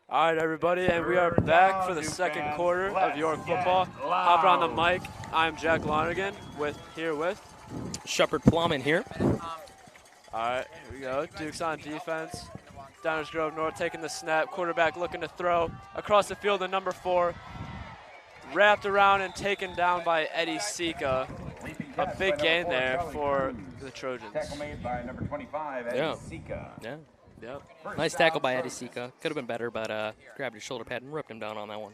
All right, everybody, and we are back for the second quarter of York football. Hopping on the mic, I'm Jack Lonergan with Shepherd Plamann here. All right, here we go. Duke's on defense. Downers Grove North taking the snap. Quarterback looking to throw across the field to number 4. Wrapped around and taken down by Eddie Sika. A big gain there for the Trojans. Tackle made by number 25, Eddie Sika. Yeah. Yep. Nice tackle by Eddie Sika. Could have been better, but grabbed his shoulder pad and ripped him down on that one.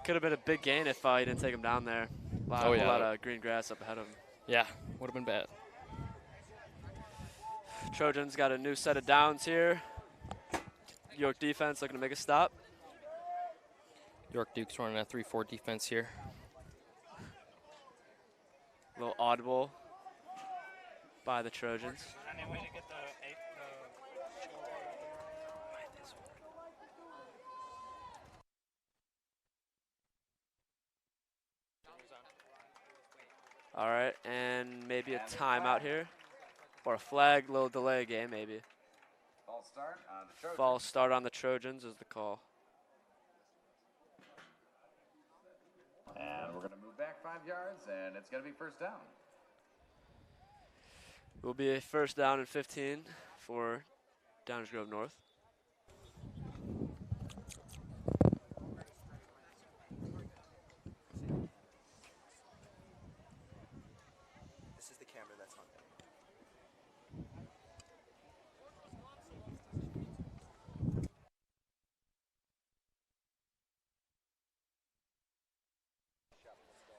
Could have been a big gain if he didn't take him down there. A lot of green grass up ahead of him. Yeah, would have been bad. Trojans got a new set of downs here. York defense looking to make a stop. York Duke's running a 3-4 defense here. A little audible by the Trojans. All right, and maybe a timeout here. Or a flag, little delay game maybe. False start on the Trojans is the call. And we're going to move back 5 yards, and it's going to be first down. It will be a first down and 15 for Downers Grove North. This is the camera that's on.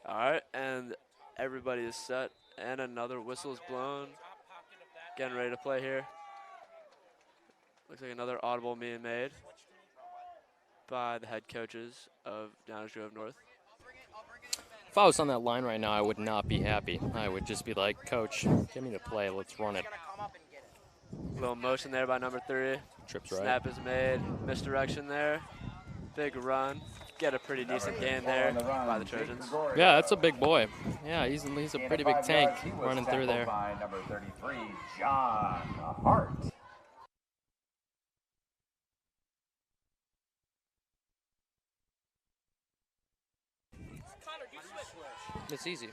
All right, and everybody is set, and another whistle is blown. Getting ready to play here. Looks like another audible being made by the head coaches of Downers Grove North. If I was on that line right now, I would not be happy. I would just be like, Coach, give me the play. Let's run it. Little motion there by number 3. Trips right. Snap is made. Misdirection there. Big run. Get a pretty decent gain there by the Trojans. Yeah, that's a big boy. Yeah, he's a pretty big tank running through there. By number 33, John Hart. It's easy. I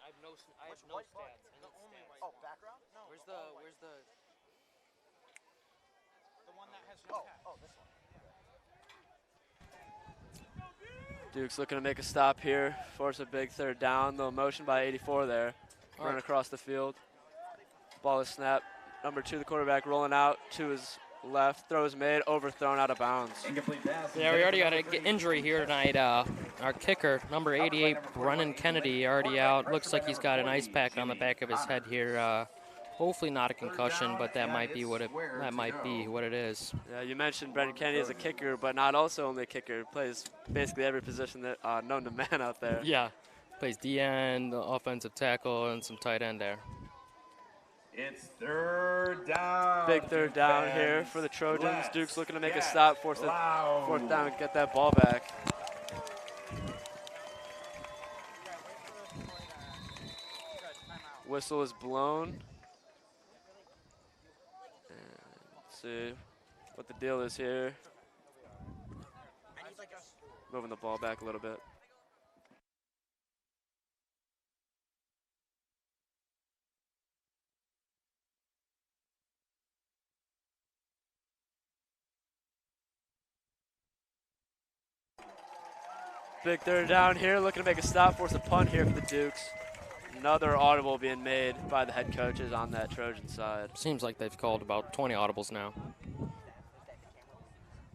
have no stats. Oh, background? No. Where's the one that has no stats? Oh, this one. Duke's looking to make a stop here. Force a big third down. Little motion by 84 there. Running across the field. Ball is snapped. Number 2, the quarterback rolling out to his left. Throw is made. Overthrown out of bounds. Yeah, we already got an injury here tonight. Our kicker, number 88, Brennan Kennedy, already out. Looks like he's got an ice pack on the back of his head here. Hopefully not a concussion, but that might be what it is. Yeah, you mentioned Brennan Kennedy as a kicker, but not also only a kicker. Plays basically every position that known to man out there. Yeah, plays D-end, offensive tackle, and some tight end there. It's third down. Big third down here for the Trojans. Duke's looking to make a stop, fourth down, get that ball back. Whistle is blown. And let's see what the deal is here. Moving the ball back a little bit. Big third down here, looking to make a stop, force a punt here for the Dukes. Another audible being made by the head coaches on that Trojan side. Seems like they've called about 20 audibles now.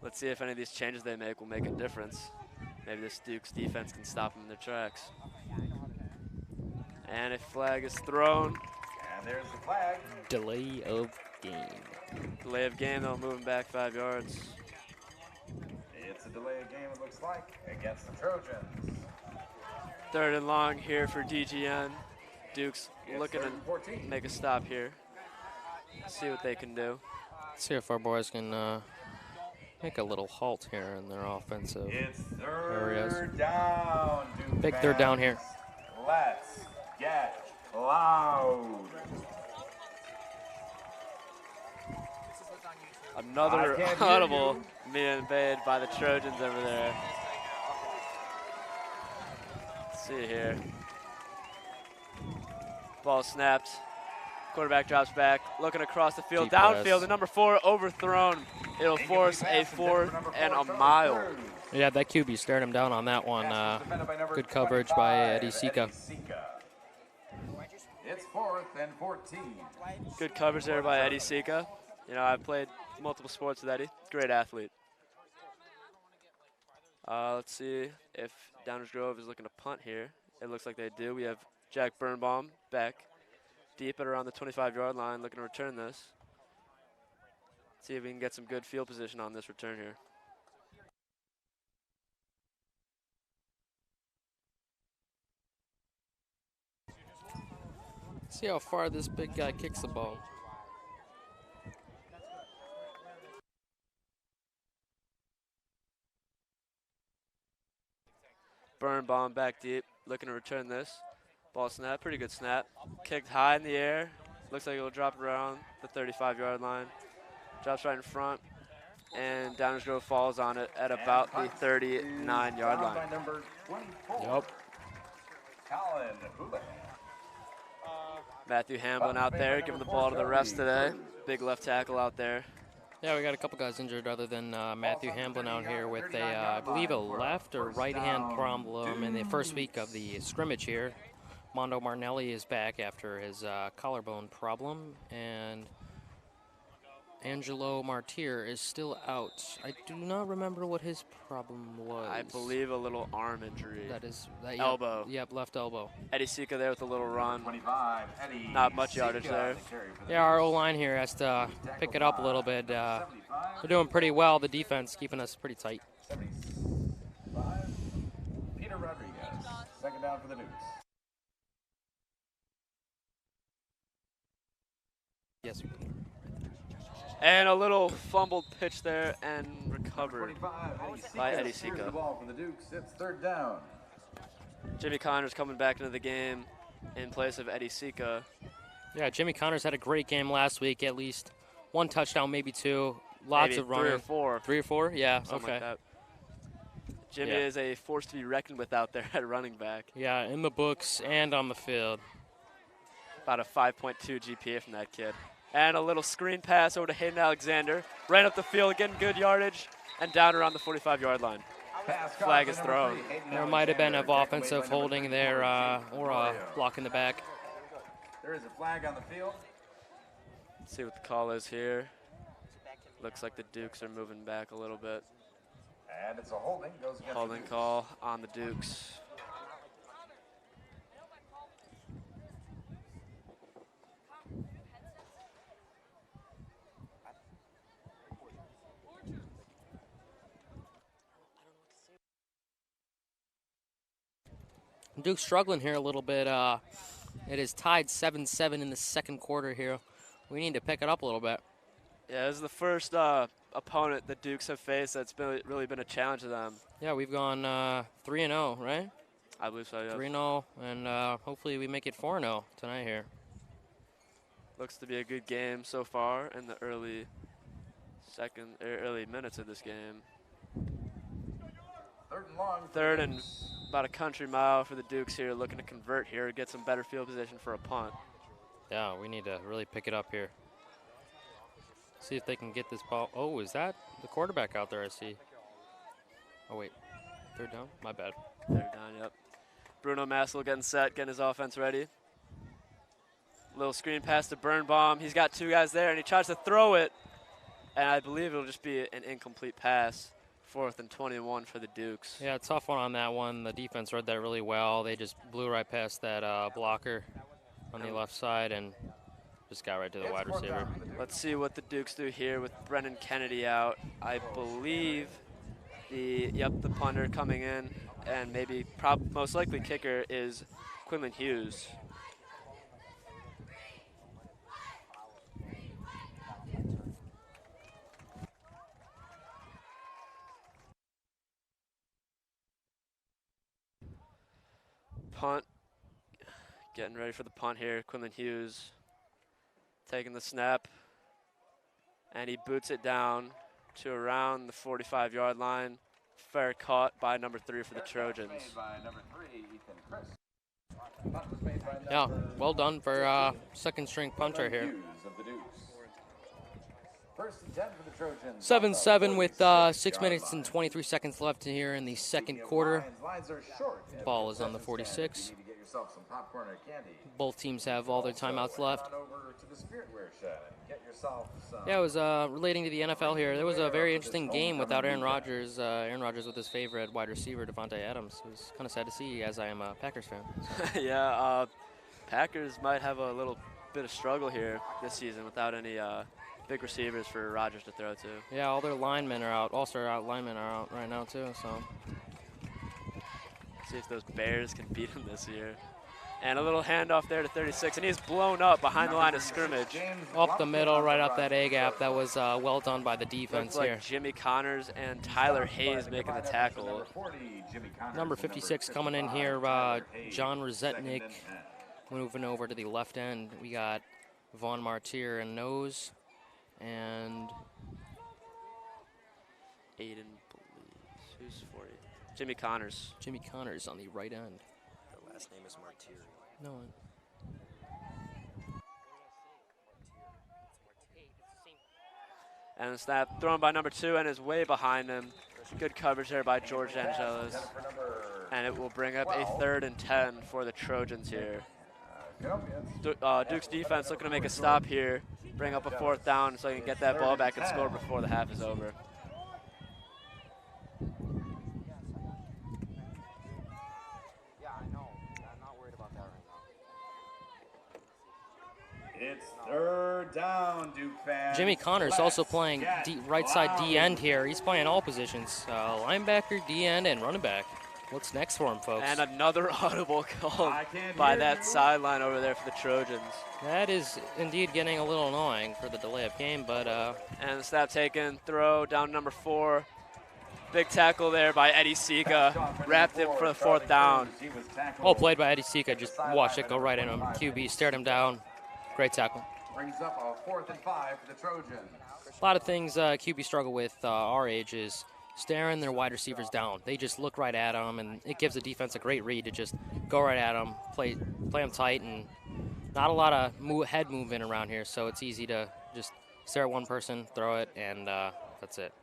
Let's see if any of these changes they make will make a difference. Maybe this Dukes defense can stop them in their tracks. And a flag is thrown. And there's the flag. Delay of game. Delay of game, though, moving back 5 yards. It's a delay of game, it looks like, against the Trojans. Third and long here for DGN. Duke's looking to make a stop here. See what they can do. See if our boys can make a little halt here in their offensive areas. Down, Big third down here. Let's get loud. Another I can't hear audible you. being made by the Trojans over there. Let's see here. Ball snapped. Quarterback drops back, looking across the field, Deep downfield. press. The number 4 overthrown. It'll force a 4th and a mile. Yeah, that QB stared him down on that one. Good coverage by Eddie Sika. It's 4th and 14. Good coverage there by Eddie Sika. You know, I've played multiple sports with Eddie. Great athlete. Let's see if Downers Grove is looking to punt here. It looks like they do. We have Jack Birnbaum back deep at around the 25-yard line looking to return this. See if we can get some good field position on this return here. See how far this big guy kicks the ball. Birnbaum back deep, looking to return this. Ball snap, pretty good snap. Kicked high in the air. Looks like it will drop around the 35-yard line. Drops right in front, and Downers Grove falls on it at about the 39-yard line. Yep. Matthew Hamblin out there, giving the ball to the refs today. Big left tackle out there. Yeah, we got a couple guys injured other than Matthew Hamblin out here with a, I believe, a left or right hand problem in the first week of the scrimmage here. Mondo Martinelli is back after his collarbone problem, and Angelo Martir is still out. I do not remember what his problem was. I believe a little arm injury. That is elbow. Yep, left elbow. Eddie Sika there with a little run. 25, Eddie Not much yardage Sika, there. the carry for the Yeah, our Dukes. O-line here has to pick it up a little bit. They're doing pretty well. The defense keeping us pretty tight. 75, Peter Rodriguez, second down for the Dukes. Yes. And a little fumbled pitch there and recovered 25, by Eddie Here's Sika. the ball for the Dukes. It's 3rd down. Jimmy Connors coming back into the game in place of Eddie Sika. Yeah, Jimmy Connors had a great game last week. At least one touchdown, maybe two. Lots Maybe of running. 3 or 4. 3 or 4? Yeah, Something okay. like that. Jimmy Yeah. is a force to be reckoned with out there at running back. Yeah, in the books and on the field. About a 5.2 GPA from that kid. And a little screen pass over to Hayden Alexander. Right up the field, getting good yardage, and down around the 45-yard line. Flag is thrown. There might have been an offensive holding there or a block in the back. There is a flag on the field. Let's see what the call is here. Looks like the Dukes are moving back a little bit. And it's a holding. Goes against Holding the Dukes. call on the Dukes. Duke's struggling here a little bit. It is tied 7-7 in the second quarter here. We need to pick it up a little bit. Yeah, this is the first opponent the Dukes have faced that's really been a challenge to them. Yeah, we've gone 3-0, right? I believe so, yeah. 3-0, and hopefully we make it 4-0 tonight here. Looks to be a good game so far in the early minutes of this game. 3rd and long. for 3rd the and Dukes. about a country mile for the Dukes here, looking to convert here, get some better field position for a punt. Yeah, we need to really pick it up here. See if they can get this ball. Oh, is that the quarterback out there I see? Oh, wait. 3rd down? My bad. 3rd down, yep. Bruno Massel getting set, getting his offense ready. Little screen pass to Birnbaum. He's got 2 guys there, and he tries to throw it. And I believe it'll just be an incomplete pass. 4th and 21 for the Dukes. Yeah, tough one on that one. The defense read that really well. They just blew right past that blocker on the left side and just got right to the wide receiver. Let's see what the Dukes do here with Brennan Kennedy out. I believe the punter coming in, and maybe most likely kicker is Quinlan Hughes. Punt. Getting ready for the punt here. Quinlan Hughes taking the snap. And he boots it down to around the 45-yard line. Fair caught by number 3 for the Trojans. Yeah, well done for second string punter here. 7-7 with 6 minutes and 23 seconds left here in the second quarter. Ball is on the 46. Both teams have all their timeouts left. Yeah, it was relating to the NFL here. There was a very interesting game without Aaron Rodgers. Aaron Rodgers with his favorite wide receiver, Devontae Adams. It was kind of sad to see, as I am a Packers fan. Yeah, Packers might have a little bit of struggle here this season without any big receivers for Rodgers to throw to. Yeah, all their linemen are out. Also, linemen are out right now, too. So, see if those Bears can beat him this year. And a little handoff there to 36, and he's blown up behind the line of scrimmage. Up the middle, right up that A-gap. That was well done by the defense Looks here. like Jimmy Connors and Tyler Hayes making the tackle. Number 56 coming in here, John Rennick. Moving over to the left end, we got Vaughn Martyr and nose, and Aiden believes. Who's 40? Jimmy Connors. Jimmy Connors on the right end. The last name is Martyr. No. And the snap thrown by number 2 and is way behind him. Good coverage there by George Angelos. And it will bring up a 3rd and 10 for the Trojans here. Duke's defense looking to make a stop here, bring up a 4th down so they can get that ball back and score before the half is over. Yeah, I know. I'm not worried about that right now. It's 3rd down, Duke fans. Jimmy Connors also playing right side D end here. He's playing all positions, linebacker, D end, and running back. What's next for him, folks? And another audible call by that sideline over there for the Trojans. That is indeed getting a little annoying for the delay of game, but and the snap taken, throw down number 4. Big tackle there by Eddie Sika. Wrapped him for the 4th down. oh, played by Eddie Sika. Just watch it go right in him. QB stared him down. Great tackle. Brings up a 4th and 5 for the Trojans. A lot of things QB struggle with our age is staring their wide receivers down. They just look right at them, and it gives the defense a great read to just go right at them, play them tight, and not a lot of head movement around here, so it's easy to just stare at one person, throw it, and that's it.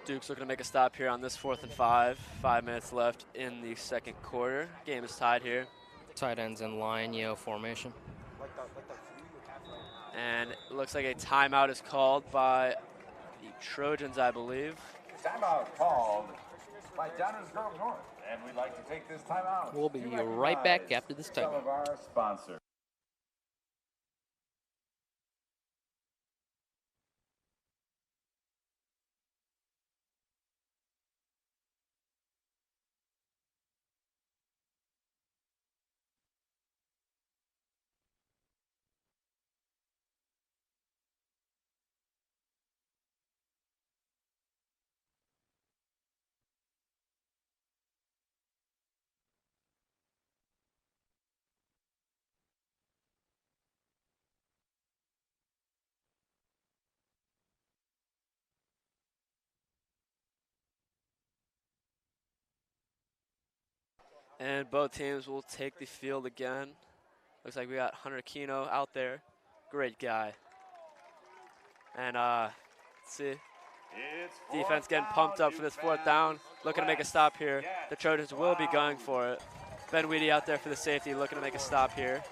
Duke's looking to make a stop here on this 4th and 5. 5 minutes left in the second quarter. Game is tied here. Tight ends in line, formation. And it looks like a timeout is called by the Trojans, I believe. Timeout called by Downers Grove North. And we'd like to take this timeout. We'll be right back after this Some timeout. of our sponsors. And both teams will take the field again. Looks like we got Hunter Keno out there. Great guy. And let's see. Defense getting pumped up for this 4th down. Looking to make a stop here. The Trojans will be going for it. Ben Weedy out there for the safety, looking to make a stop here.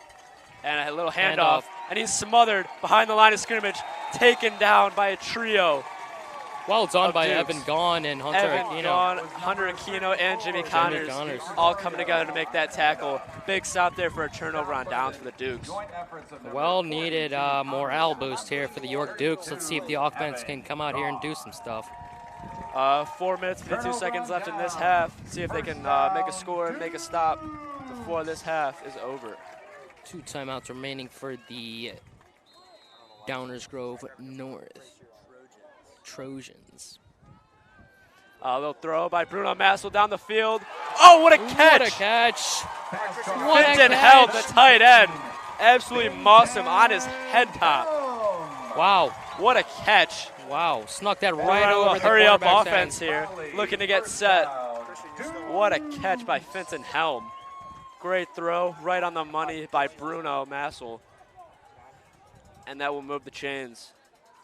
And a little handoff. And he's smothered behind the line of scrimmage. Taken down by a trio. Well done by Dukes. Evan Gaughan and Hunter Evan Aquino. Gaughan, Hunter Aquino, and Jimmy Connors all coming together to make that tackle. Big stop there for a turnover on downs for the Dukes. Well needed morale boost here for the York Dukes. Let's see if the offense can come out here and do some stuff. 4 minutes, 52 seconds left in this half. See if they can make a score and make a stop before this half is over. 2 timeouts remaining for the Downers Grove North Trojans. A little throw by Bruno Massel down the field. Oh, what a catch! What a catch! Fenton held the tight end. Absolutely mossed him on his head top. Wow. What a catch. Wow. Snuck that Right right over the hurry up quarterback's offense hand. here. Looking to get set. What a catch by Finton Helm. Great throw, right on the money by Bruno Massel. And that will move the chains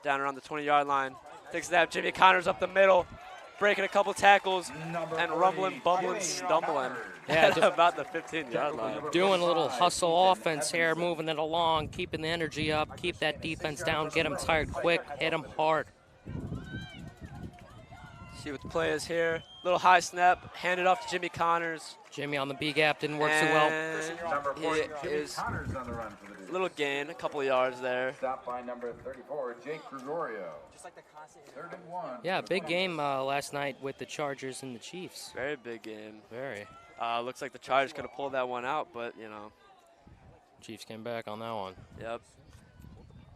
down around the 20-yard line. Takes that, Jimmy Connors up the middle, breaking a couple tackles and rumbling, bumbling, stumbling at about the 15-yard line. Doing a little hustle offense here, moving it along, keeping the energy up, keep that defense down, get them tired quick, hit them hard. See what the play is here. Little high snap, handed off to Jimmy Connors. Jimmy on the B gap, didn't work too well. Number 40, It Jimmy is Connors on the run for the Dukes. little gain, a couple of yards there. Stopped by number 34, Jake Gregorio. Just like the constant. 3rd and 1. Yeah, big game last night with the Chargers and the Chiefs. Very big game. Very. Looks like the Chargers could have pulled that one out, but, you know. Chiefs came back on that one. Yep.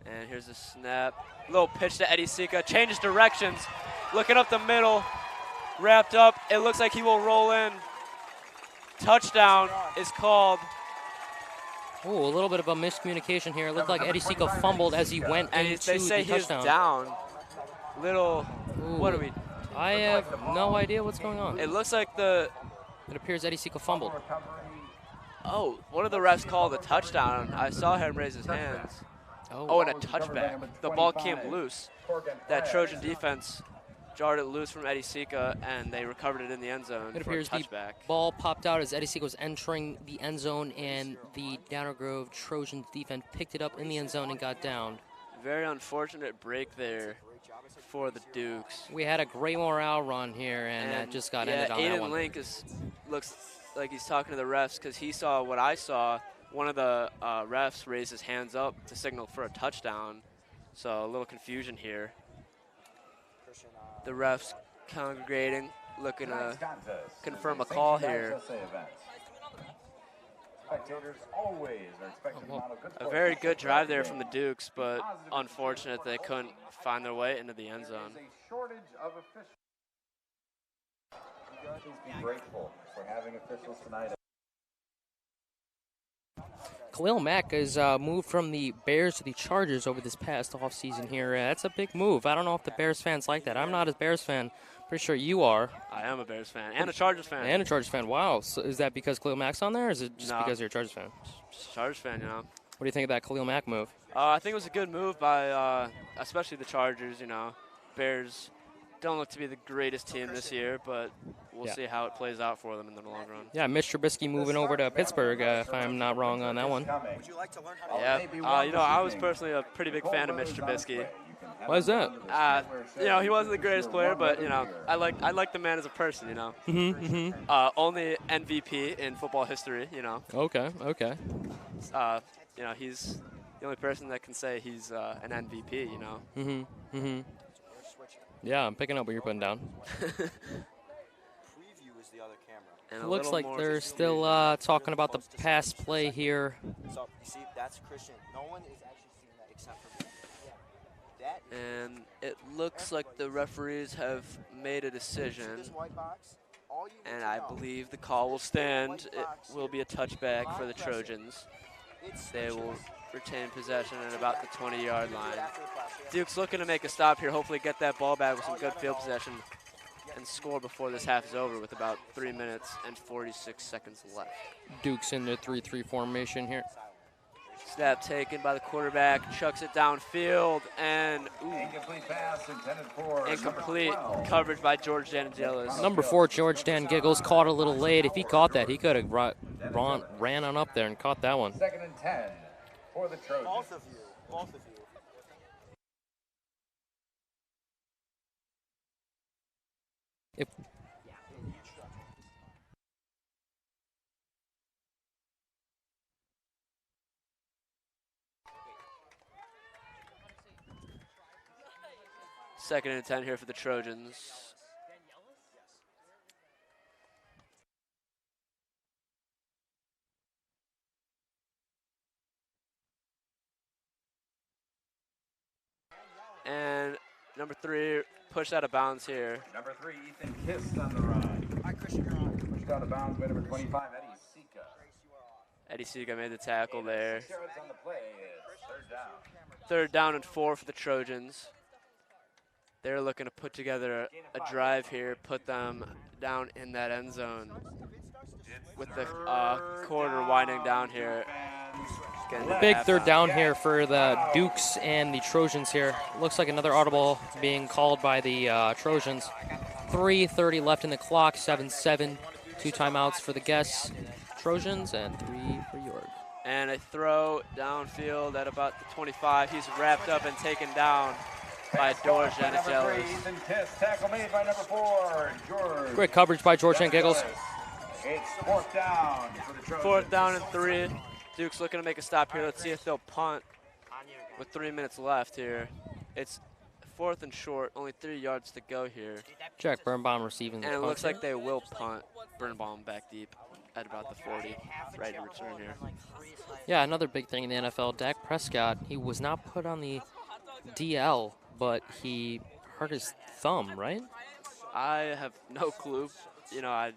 And here's a snap. Little pitch to Eddie Sika. Changes directions. Looking up the middle. Wrapped up. It looks like he will roll in. Touchdown is called. Ooh, a little bit of a miscommunication here. It looked like Eddie Sika fumbled as he went And into they say the he's touchdown. down. Little, Ooh, what are we? I have no idea what's going on. It looks like the, It appears Eddie Sika fumbled. oh, one of the refs called a touchdown. I saw him raise his hands. Oh, and a touchback. The ball came loose. That Trojan defense jarred it loose from Eddie Sika, and they recovered it in the end zone It for a appears the touchback. ball popped out as Eddie Sika was entering the end zone, and the Downer Grove Trojans defense picked it up in the end zone and got downed. Very unfortunate break there for the Dukes. We had a great morale run here, and that just got ended on that Aiden one. Link looks like he's talking to the refs because he saw what I saw. One of the refs raised his hands up to signal for a touchdown. So a little confusion here. The refs congregating, looking to confirm a call here. Spectators always are expecting A very good drive there from the Dukes, but unfortunate they couldn't find their way into the end zone. a shortage of officials. Please be grateful for having officials tonight. Khalil Mack has moved from the Bears to the Chargers over this past offseason here. That's a big move. I don't know if the Bears fans like that. I'm not a Bears fan. Pretty sure you are. I am a Bears fan and a Chargers fan. And a Chargers fan. Wow. So is that because Khalil Mack's on there, or is it just No. because you're a Chargers fan? Chargers fan, you know. What do you think of that Khalil Mack move? I think it was a good move by especially the Chargers, you know. Bears don't look to be the greatest team this year, but we'll see how it plays out for them in the long run. Yeah, Mitch Trubisky moving over to Pittsburgh, if I'm not wrong on that one. Would you like to learn how to Yeah, you know, I was personally a pretty big fan of Mitch Trubisky. Why is that? You know, he wasn't the greatest player, but, you know, I like the man as a person, you know. Only MVP in football history, you know. Okay. You know, he's the only person that can say he's an MVP, you know. Yeah, I'm picking up what you're putting down. preview is the other camera. And It a looks little like more they're confusion. still talking about the pass play here. So you see, that's Christian. No one is actually seeing that except for me. That And it looks like the referees have made a decision, this white box. All you need and to I know believe the call will stand. It will be a touchback for the Trojans. it's They switches. will retain possession at about the 20-yard line. After the flash. Duke's looking to make a stop here, hopefully get that ball back with some good field possession and score before this half is over with about 3 minutes and 46 seconds left. Duke's in their 3-3 formation here. Snap taken by the quarterback, chucks it downfield, and Incomplete pass intended for incomplete number 12. coverage by George Danigelis. Number 4, George Dan Giggles, caught a little late. If he caught that, he could have ran on up there and caught that one. 2nd and 10 for the Trojans. Both of you. Both of you. If Second and 10 here for the Trojans. And number 3 pushed out of bounds here. Number 3, Ethan Kist on the run. Hi, Christian, you're on. Pushed out of bounds by number 25, Eddie Sika. Eddie Seaga made the tackle there. Steroids on the play is third down. 3rd down and 4 for the Trojans. They're looking to put together a drive here, put them down in that end zone with the quarter winding down here. Big 3rd down here for the Dukes and the Trojans here. Looks like another audible being called by the Trojans. 3:30 left in the clock, 7-7. 2 timeouts for the guests, Trojans, and 3 for York. And a throw downfield at about the 25. He's wrapped up and taken down by George Janatellis. Tackle made by number 4, George. Great coverage by George and Giggles. It's 4th down for the Trojans. 4th down and 3. Duke's looking to make a stop here. Let's see if they'll punt with 3 minutes left here. It's 4th and short, only 3 yards to go here. Jack Birnbaum receiving the And it punt looks here. like they will punt. Birnbaum back deep at about the 40. Right to return here. Yeah, another big thing in the NFL, Dak Prescott, he was not put on the DL, but he hurt his thumb, right? I have no clue. You know,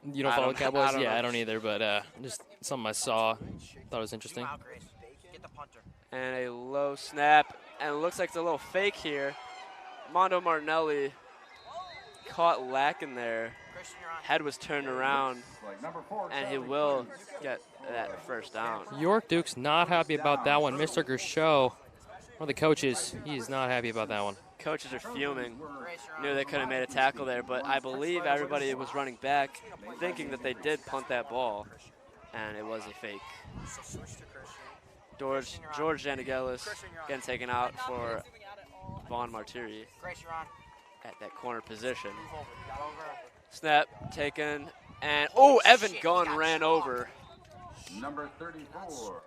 You don't I follow don't- Cowboys? I don't know. I don't either, but just something I saw. Thought it was interesting. And a low snap. And it looks like it's a little fake here. Mondo Martinelli caught lacking there. Head was turned around, and he will get that 1st down. York Duke's not happy about that one. Mr. Gershow, one of the coaches, he's not happy about that one. Coaches are fuming. Knew they could have made a tackle there, but I believe everybody was running back thinking that they did punt that ball, and it was a fake. George Janatellis getting taken out for Vaughn Martiri at that corner position. Snap taken, and Evan Gunn ran over. Number 34.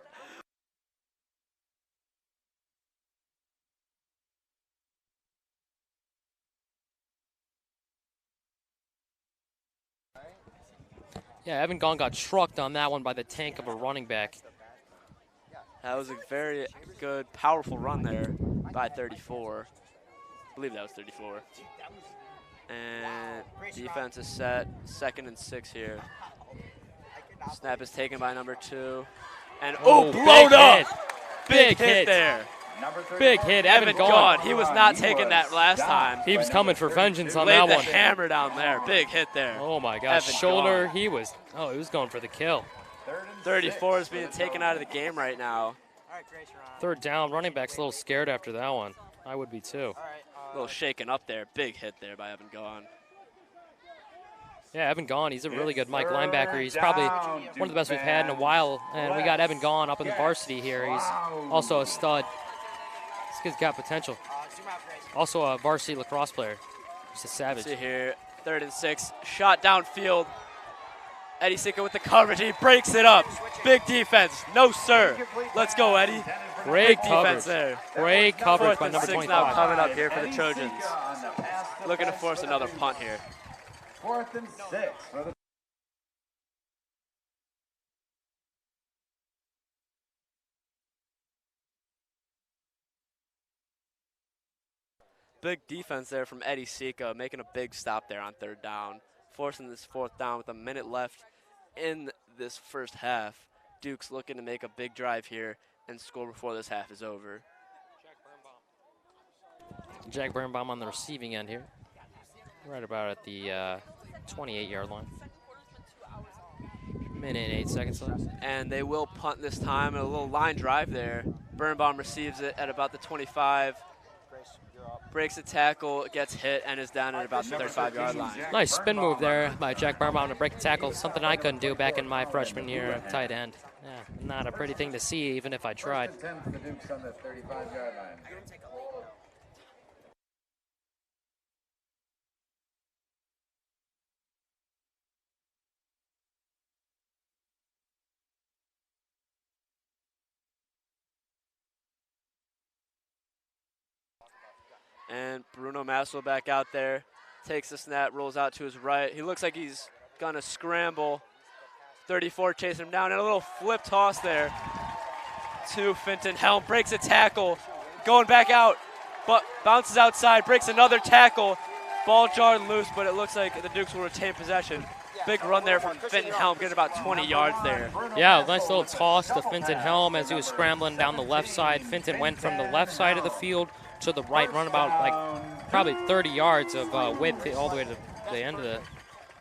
Yeah, Evan Gong got trucked on that one by the tank of a running back. That was a very good, powerful run there by 34. I believe that was 34. And defense is set, 2nd and 6 here. Snap is taken by number 2. And blown up! Big hit there. Big hit, Evan Gone. He was not taking that last time. He was coming for vengeance on Laid that the one. hammer down there. Big hit there. Oh my gosh, Evan shoulder, Gone. he was going for the kill. 34 is being taken out of the game right now. 3rd down, running back's a little scared after that one. I would be too. A little shaken up there. Big hit there by Evan Gone. Yeah, Evan Gone, he's a really good Mike linebacker. He's probably one of the best we've had in a while. And we got Evan Gone up in the varsity here. He's also a stud. This kid's got potential. Also a varsity lacrosse player. Just a savage. See here, 3rd and 6. Shot downfield. Eddie Sika with the coverage. He breaks it up. Big defense. No, sir. Let's go, Eddie. Great Big defense coverage. there. Great coverage 4th by and number 6 25. now coming up here for the Trojans. Looking to force another punt here. 4th and 6 for the Big defense there from Eddie Sika, making a big stop there on 3rd down. Forcing this 4th down with a minute left in this first half. Duke's looking to make a big drive here and score before this half is over. Jack Birnbaum on the receiving end here. Right about at the 28-yard line. Minute and 8 seconds left. And they will punt this time. A little line drive there. Birnbaum receives it at about the 25. Breaks a tackle, gets hit, and is down at about the 35-yard line. Nice spin move there by Jack Birnbaum to break a tackle. Something I couldn't do back in my freshman year at tight end. Yeah, not a pretty thing to see, even if I tried. 10 for the Dukes on the 35-yard line. And Bruno Masswell back out there. Takes the snap, rolls out to his right. He looks like he's going to scramble. 34 chasing him down, and a little flip toss there to Finton. Helm breaks a tackle, going back out, but bounces outside, breaks another tackle. Ball jarred loose, but it looks like the Dukes will retain possession. big run there from Fenton Helm, getting about 20 yards there. Yeah, nice little toss to Fenton Helm as he was scrambling down the left side. Fenton went from the left side of the field to the right, run about like probably 30 yards of width all the way to the end of the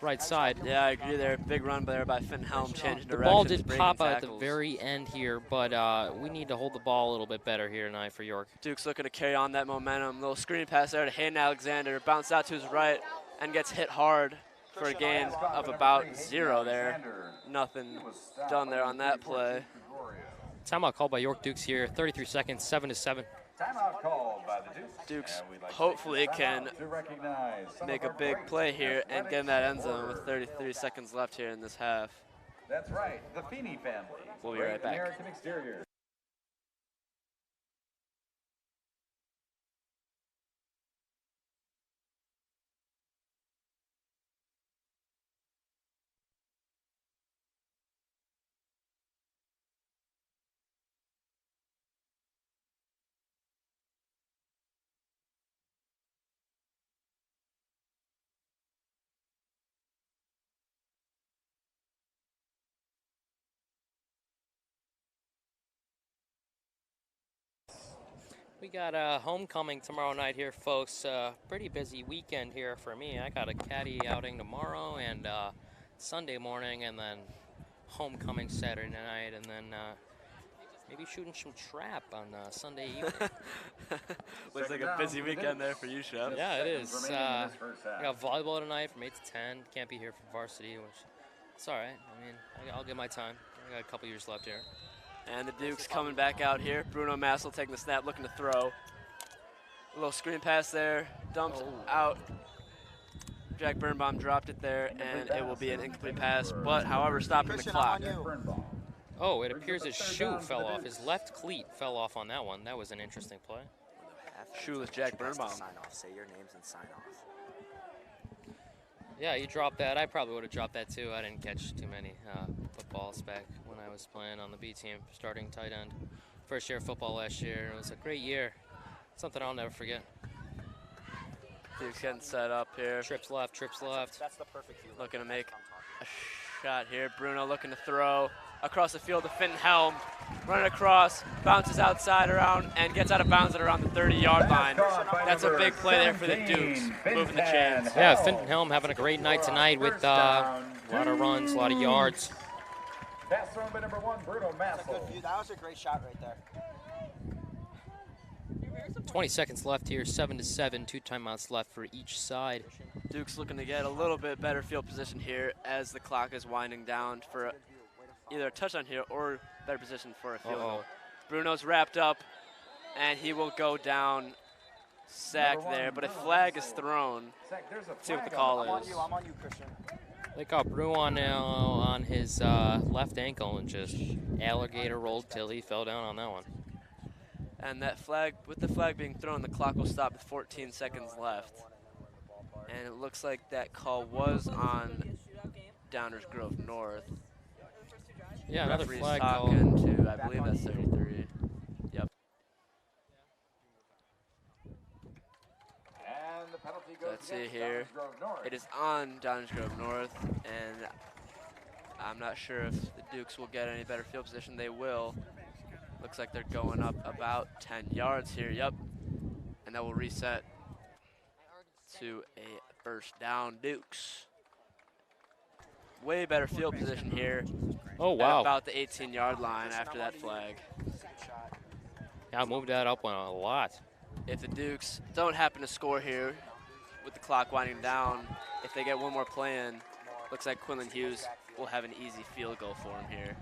right side. Yeah, I agree there. Big run there by Fenton Helm, changing The directions. ball did breaking pop out at the tackles. very end here, but we need to hold the ball a little bit better here tonight for York. Duke's looking to carry on that momentum. Little screen pass there to Hayden Alexander. Bounce out to his right and gets hit hard for a gain of about 0 there. Nothing done there on that play. Timeout called by York Dukes here. 33 seconds, 7-7. Timeout called by the Dukes. Dukes hopefully can To recognize some make of a our big great play here and get in that end zone with supporters. 33 seconds left here in this half. That's right, the Feeney family. We'll be right back. American Exterior. We got a homecoming tomorrow night here, folks. Pretty busy weekend here for me. I got a caddy outing tomorrow and Sunday morning, and then homecoming Saturday night, and then maybe shooting some trap on Sunday evening. Looks like a busy weekend there for you, Shep. Yeah, it is. Remaining in this first half. I got volleyball tonight from 8 to 10. Can't be here for varsity, which it's all right. I mean, I'll get my time. I got a couple years left here. And the Dukes coming back out here. Bruno Massel taking the snap, looking to throw. A little screen pass there, dumped out. Jack Birnbaum dropped it there, and it will be an incomplete pass, but however, stopping the clock. Oh, it appears his shoe fell off. His left cleat fell off on that one. That was an interesting play. Shoeless Jack Birnbaum. Sign off. Say your names and sign off. Yeah, you dropped that. I probably would have dropped that too. I didn't catch too many footballs back when I was playing on the B team, starting tight end. First year of football last year. It was a great year. Something I'll never forget. Dukes getting set up here. Trips left, trips left. That's the perfect view. Looking to make a shot here. Bruno looking to throw across the field to Fenton Helm. Running across, bounces outside around, and gets out of bounds at around the 30-yard line. That's a big play there for the Dukes, moving the chains. Yeah, Fenton Helm having a great night tonight with a lot of runs, a lot of yards. Pass thrown by number 1, Bruno That's a good Massel. view. That was a great shot right there. 20 seconds left here, 7-7, 2 timeouts left for each side. Dukes looking to get a little bit better field position here as the clock is winding down for either a touchdown here or better position for a field goal. Bruno's wrapped up, and he will go down, sacked there, but a flag is thrown. There's a See what the flag call on I'm on is. you. I'm on you, Christian. They caught Brew on his left ankle and just alligator rolled till he fell down on that one. And that flag, with the flag being thrown, the clock will stop with 14 seconds left. And it looks like that call was on Downers Grove North. Yeah, another Referee's flag call. talking to, I believe that's 33. Yep. And the penalty goes Let's see against here. Downers Grove North. It is on Downers Grove North, and I'm not sure if the Dukes will get any better field position. They will. Looks like they're going up about 10 yards here. Yep. And that will reset to a first down. Dukes. Way better field position here. Oh, At wow. about the 18-yard line after that flag. Yeah, I moved that up one a lot. If the Dukes don't happen to score here with the clock winding down, if they get one more play in, looks like Quinlan Hughes will have an easy field goal for him here.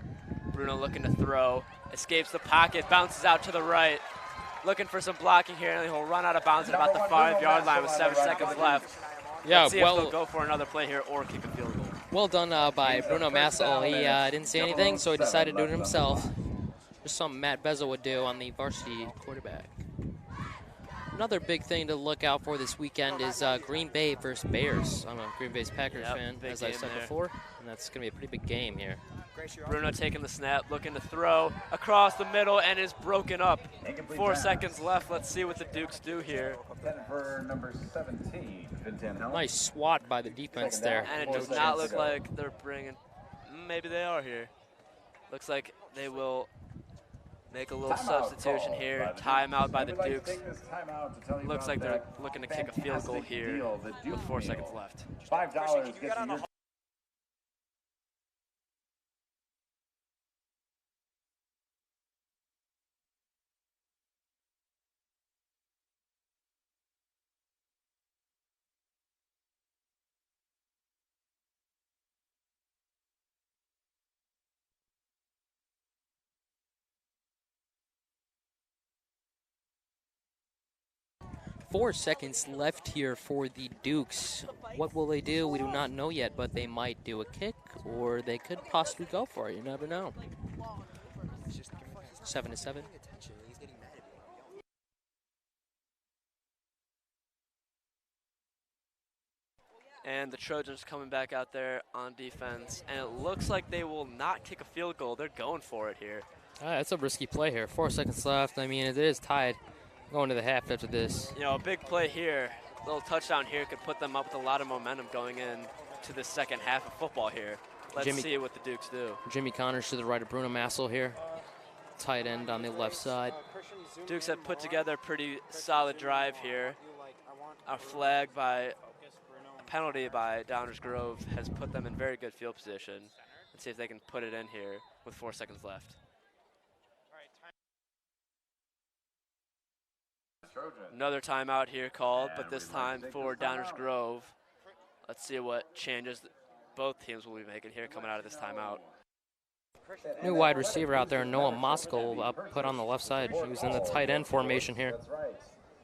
Bruno looking to throw, escapes the pocket, bounces out to the right, looking for some blocking here, and he'll run out of bounds at about the 5-yard line with 7 seconds left. Yeah, Let's see if they'll go for another play here or kick a field goal. well done by Bruno Massel. He didn't say anything, so he decided to do it himself. Just something Matt Bezel would do on the varsity quarterback. Another big thing to look out for this weekend is Green Bay versus Bears. I'm a Green Bay's Packers fan, big as I game said there. before, and that's going to be a pretty big game here. Bruno taking the snap, looking to throw across the middle, and is broken up. 4 seconds left. Let's see what the Dukes do here. For number 17, Nice swat by the defense there. And it does not look like they're bringing, maybe they are here. Looks like they will make a little substitution here. Timeout by the Dukes. Looks like they're looking to kick a field goal here with 4 seconds left. $5 gets you 4 seconds left here for the Dukes. What will they do? We do not know yet, but they might do a kick, or they could possibly go for it. You never know. 7-7. And the Trojans coming back out there on defense, and it looks like they will not kick a field goal. They're going for it here. That's a risky play here. 4 seconds left. I mean, it is tied going to the half after this. You know, a big play here, a little touchdown here could put them up with a lot of momentum going in to the second half of football here. Let's see what the Dukes do. Jimmy Connors to the right of Bruno Massel here. Tight end on the left side. Dukes have put together a pretty solid drive here. A flag by, a penalty by Downers Grove has put them in very good field position. Let's see if they can put it in here with 4 seconds left. Another timeout here called, but this time for Downers Grove. Let's see what changes both teams will be making here coming out of this timeout. New wide receiver out there, Noah Moskal, put on the left side. He was in the tight end formation here. That's right.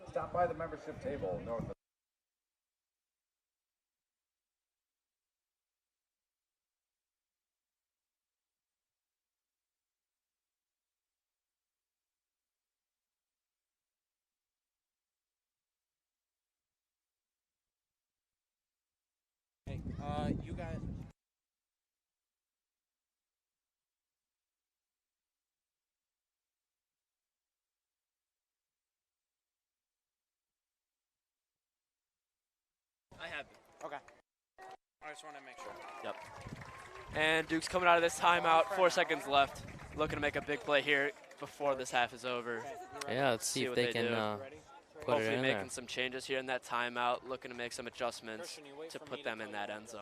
Stop by the membership table north of you guys. I have it. Okay. I just want to make sure. Yep. And Duke's coming out of this timeout. 4 seconds left. Looking to make a big play here before this half is over. Yeah, let's see if they can put it Hopefully in making there. some changes here in that timeout. Looking to make some adjustments to put them in that end zone.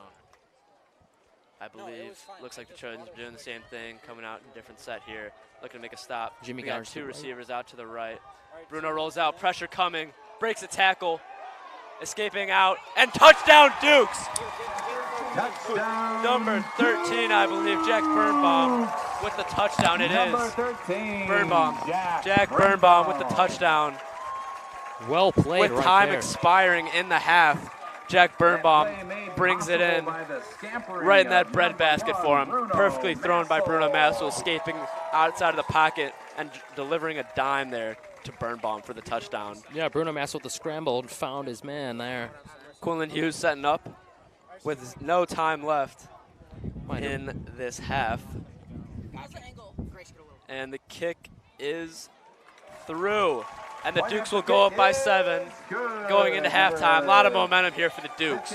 I believe. Looks like the Trojans are doing the same thing, coming out in a different set here. Looking to make a stop. Jimmy We got Garner to two the right. receivers out to the right. Bruno rolls out, pressure coming, breaks a tackle, escaping out, and touchdown Dukes! touchdown. Number 13, I believe, Jack Birnbaum with the touchdown. It Number is 13, Birnbaum. Jack Birnbaum with the touchdown. Well played With right time there. expiring in the half, Jack Birnbaum brings it in right in that breadbasket for him. Perfectly thrown by Bruno Massel, escaping outside of the pocket and delivering a dime there to Birnbaum for the touchdown. Yeah, Bruno Massel with the scramble and found his man there. Quinlan Hughes setting up with no time left in this half. And the kick is through. And the Dukes will go up by 7 going into halftime. A lot of momentum here for the Dukes.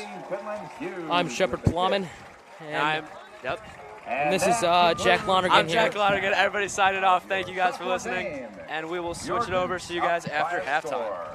I'm Shepard Plamann. And And this is Jack Lonergan I'm here. Jack Lonergan. Everybody signing off. Thank you guys for listening. And we will switch it over. See you guys after halftime.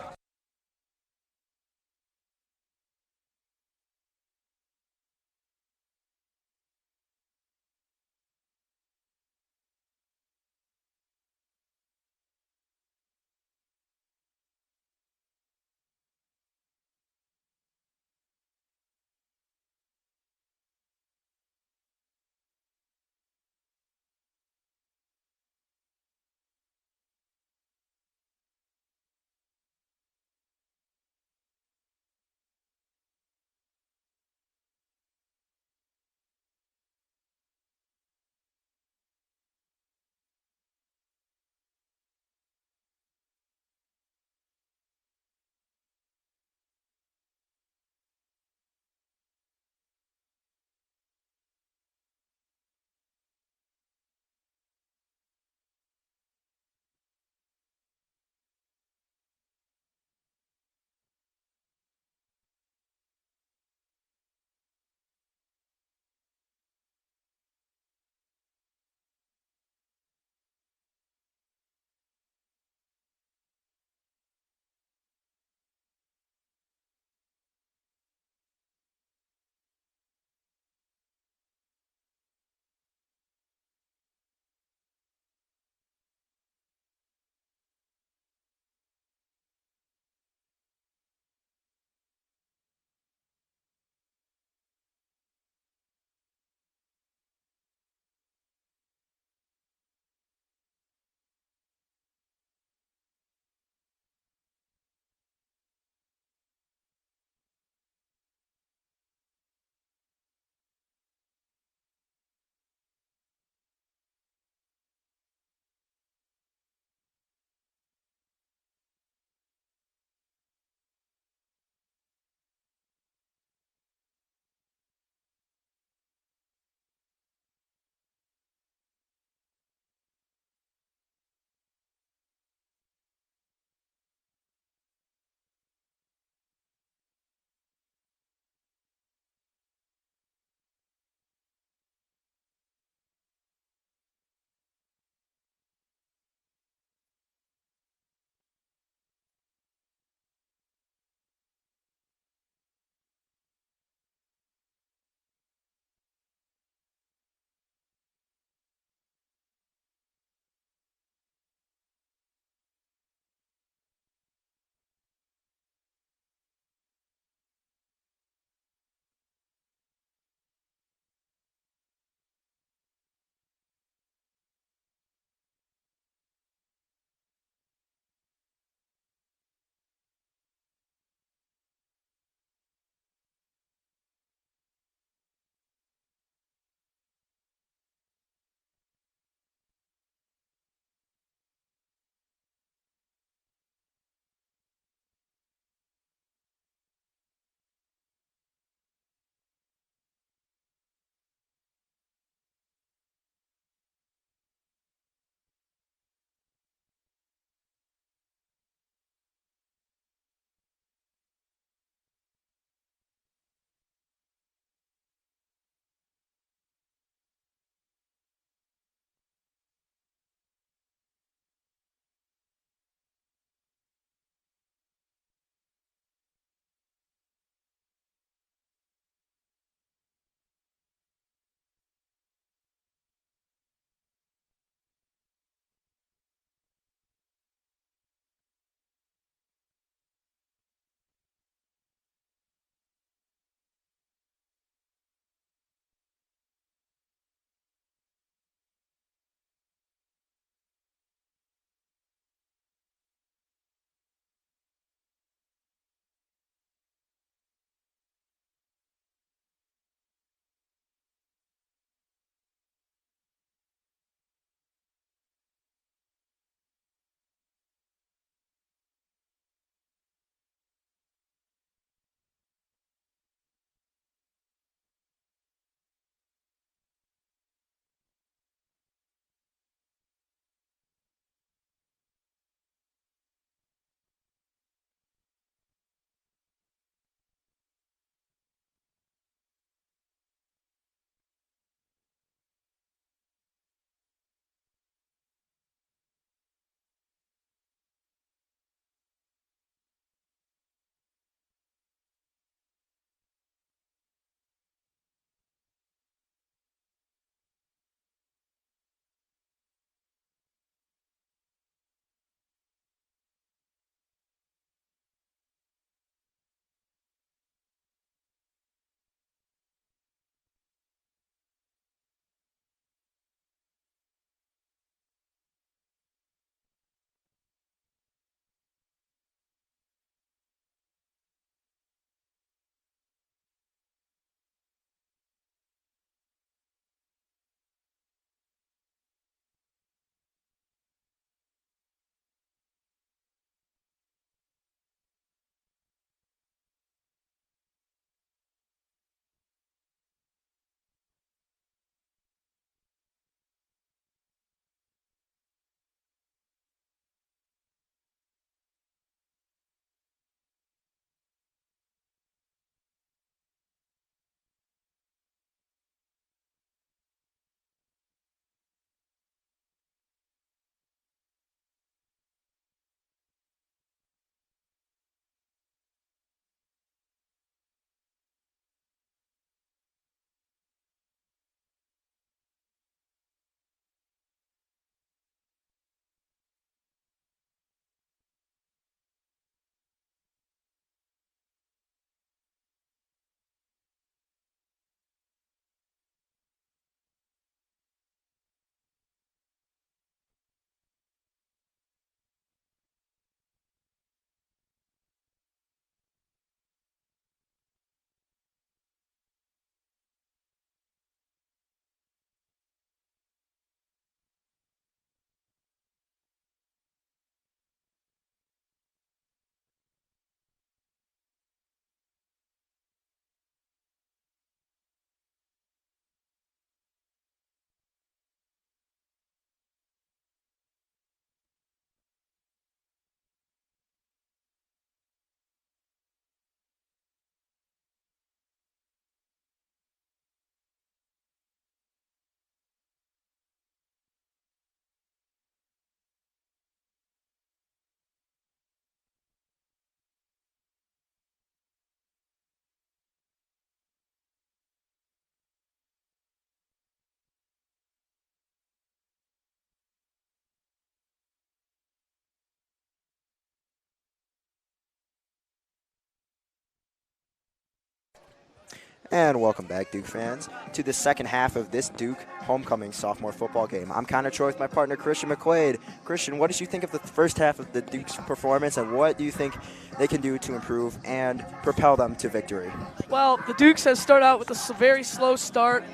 And welcome back, Duke fans, to the second half of this Duke homecoming sophomore football game. I'm Choi with my partner, Christian McQuade. Christian, what did you think of the first half of the Duke's performance, and what do you think they can do to improve and propel them to victory? Well, the Dukes have started out with a very slow start.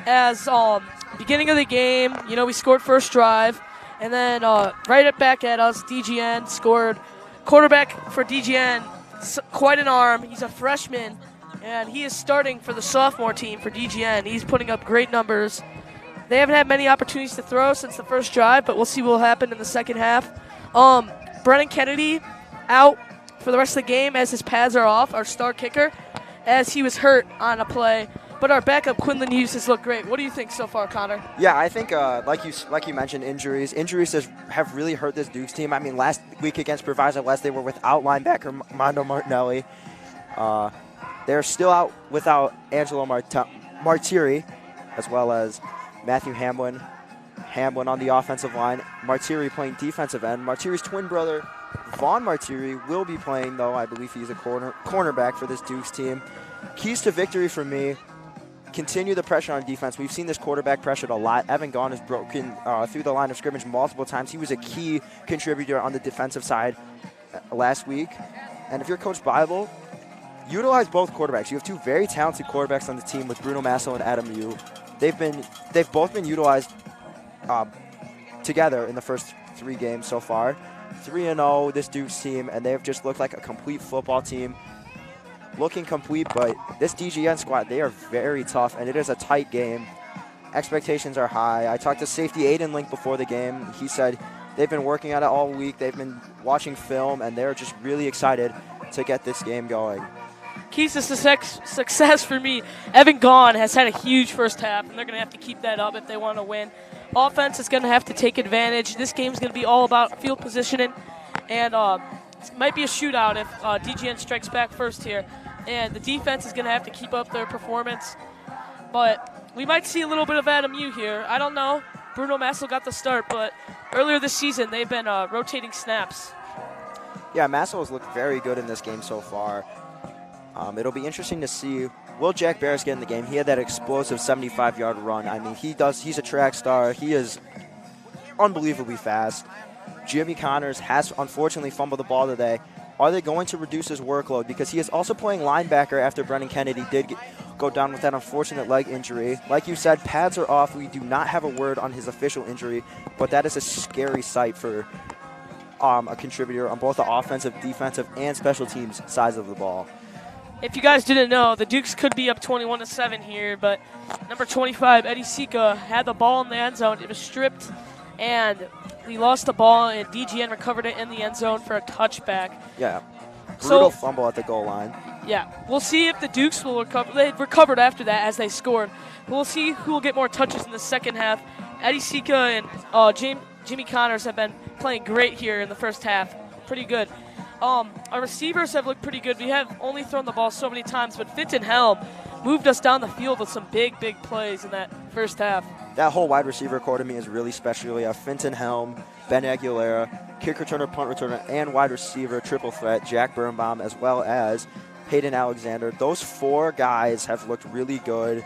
As beginning of the game, we scored first drive, and then right back at us, DGN scored. Quarterback for DGN, quite an arm. He's a freshman. And he is starting for the sophomore team for DGN. He's putting up great numbers. They haven't had many opportunities to throw since the first drive, but we'll see what will happen in the second half. Brennan Kennedy out for the rest of the game as his pads are off, our star kicker, as he was hurt on a play. But our backup, Quinlan Hughes, has looked great. What do you think so far, Connor? Yeah, I think, like you mentioned, injuries have really hurt this Dukes team. I mean, last week against Proviso West, they were without linebacker Mondo Martinelli. They're still out without Angelo Martiri, as well as Matthew Hamlin on the offensive line. Martiri playing defensive end. Martiri's twin brother, Vaughn Martiri, will be playing, though. I believe he's a cornerback for this Dukes team. Keys to victory for me, continue the pressure on defense. We've seen this quarterback pressured a lot. Evan Gahn has broken through the line of scrimmage multiple times. He was a key contributor on the defensive side last week. And if you're Coach Bible, utilize both quarterbacks. You have two very talented quarterbacks on the team with Bruno Masso and Adam Yu. They've both been utilized together in the first 3 games so far. 3-0, this Dukes team, and they've just looked like a complete football team. Looking complete, but this DGN squad, they are very tough, and it is a tight game. Expectations are high. I talked to safety Aiden Link before the game. He said they've been working on it all week. They've been watching film, and they're just really excited to get this game going. Keys to success for me, Evan Gahn has had a huge first half, and they're going to have to keep that up if they want to win. Offense is going to have to take advantage. This game's going to be all about field positioning, and it might be a shootout if DGN strikes back first here. And the defense is going to have to keep up their performance. But we might see a little bit of Adam Yu here. I don't know. Bruno Massel got the start, but earlier this season they've been rotating snaps. Yeah, Massel has looked very good in this game so far. It'll be interesting to see, will Jack Barris get in the game? He had that explosive 75-yard run. I mean, he's a track star. He is unbelievably fast. Jimmy Connors has unfortunately fumbled the ball today. Are they going to reduce his workload? Because he is also playing linebacker after Brennan Kennedy did go down with that unfortunate leg injury. Like you said, pads are off. We do not have a word on his official injury, but that is a scary sight for a contributor on both the offensive, defensive, and special teams sides of the ball. If you guys didn't know, the Dukes could be up 21-7 here, but number 25, Eddie Sika, had the ball in the end zone. It was stripped, and he lost the ball, and DGN recovered it in the end zone for a touchback. Yeah, brutal fumble at the goal line. Yeah, we'll see if the Dukes will recover. They recovered after that as they scored. We'll see who will get more touches in the second half. Eddie Sika and Jimmy Connors have been playing great here in the first half. Pretty good. Our receivers have looked pretty good. We have only thrown the ball so many times, but Finton Helm moved us down the field with some big plays in that first half. That whole wide receiver core to me is really special. We have Finton Helm, Ben Aguilera, kick returner, punt returner, and wide receiver triple threat, Jack Birnbaum, as well as Hayden Alexander. Those 4 guys have looked really good,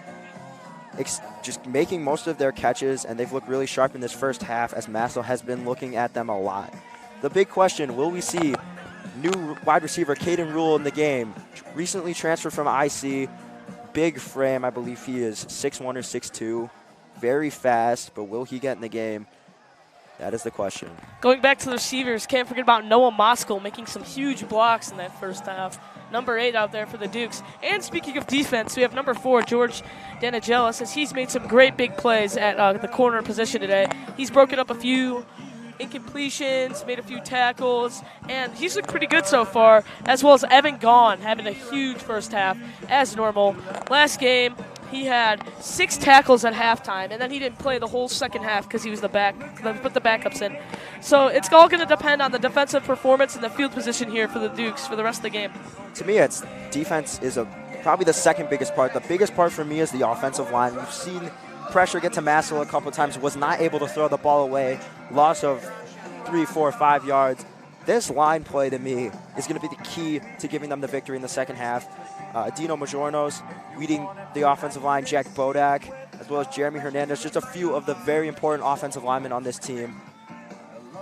just making most of their catches, and they've looked really sharp in this first half as Massel has been looking at them a lot. The big question, will we see new wide receiver Caden Rule in the game? Recently transferred from IC, big frame. I believe he is 6'1 or 6'2", very fast, but will he get in the game? That is the question. Going back to the receivers, can't forget about Noah Moskal making some huge blocks in that first half. Number 8 out there for the Dukes. And speaking of defense, we have number 4, George Danagelis, as he's made some great big plays at the corner position today. He's broken up a few incompletions, made a few tackles, and he's looked pretty good so far, as well as Evan Gahn having a huge first half, as normal. Last game, he had 6 tackles at halftime, and then he didn't play the whole second half because he was put the backups in. So it's all going to depend on the defensive performance and the field position here for the Dukes for the rest of the game. To me, it's defense is probably the second biggest part. The biggest part for me is the offensive line. We've seen pressure get to Massel a couple of times, was not able to throw the ball away, loss of 3, 4, 5 yards. this line play to me is going to be the key to giving them the victory in the second half. Dino Majorno's leading the offensive line, Jack Bodak, as well as Jeremy Hernandez, just a few of the very important offensive linemen on this team.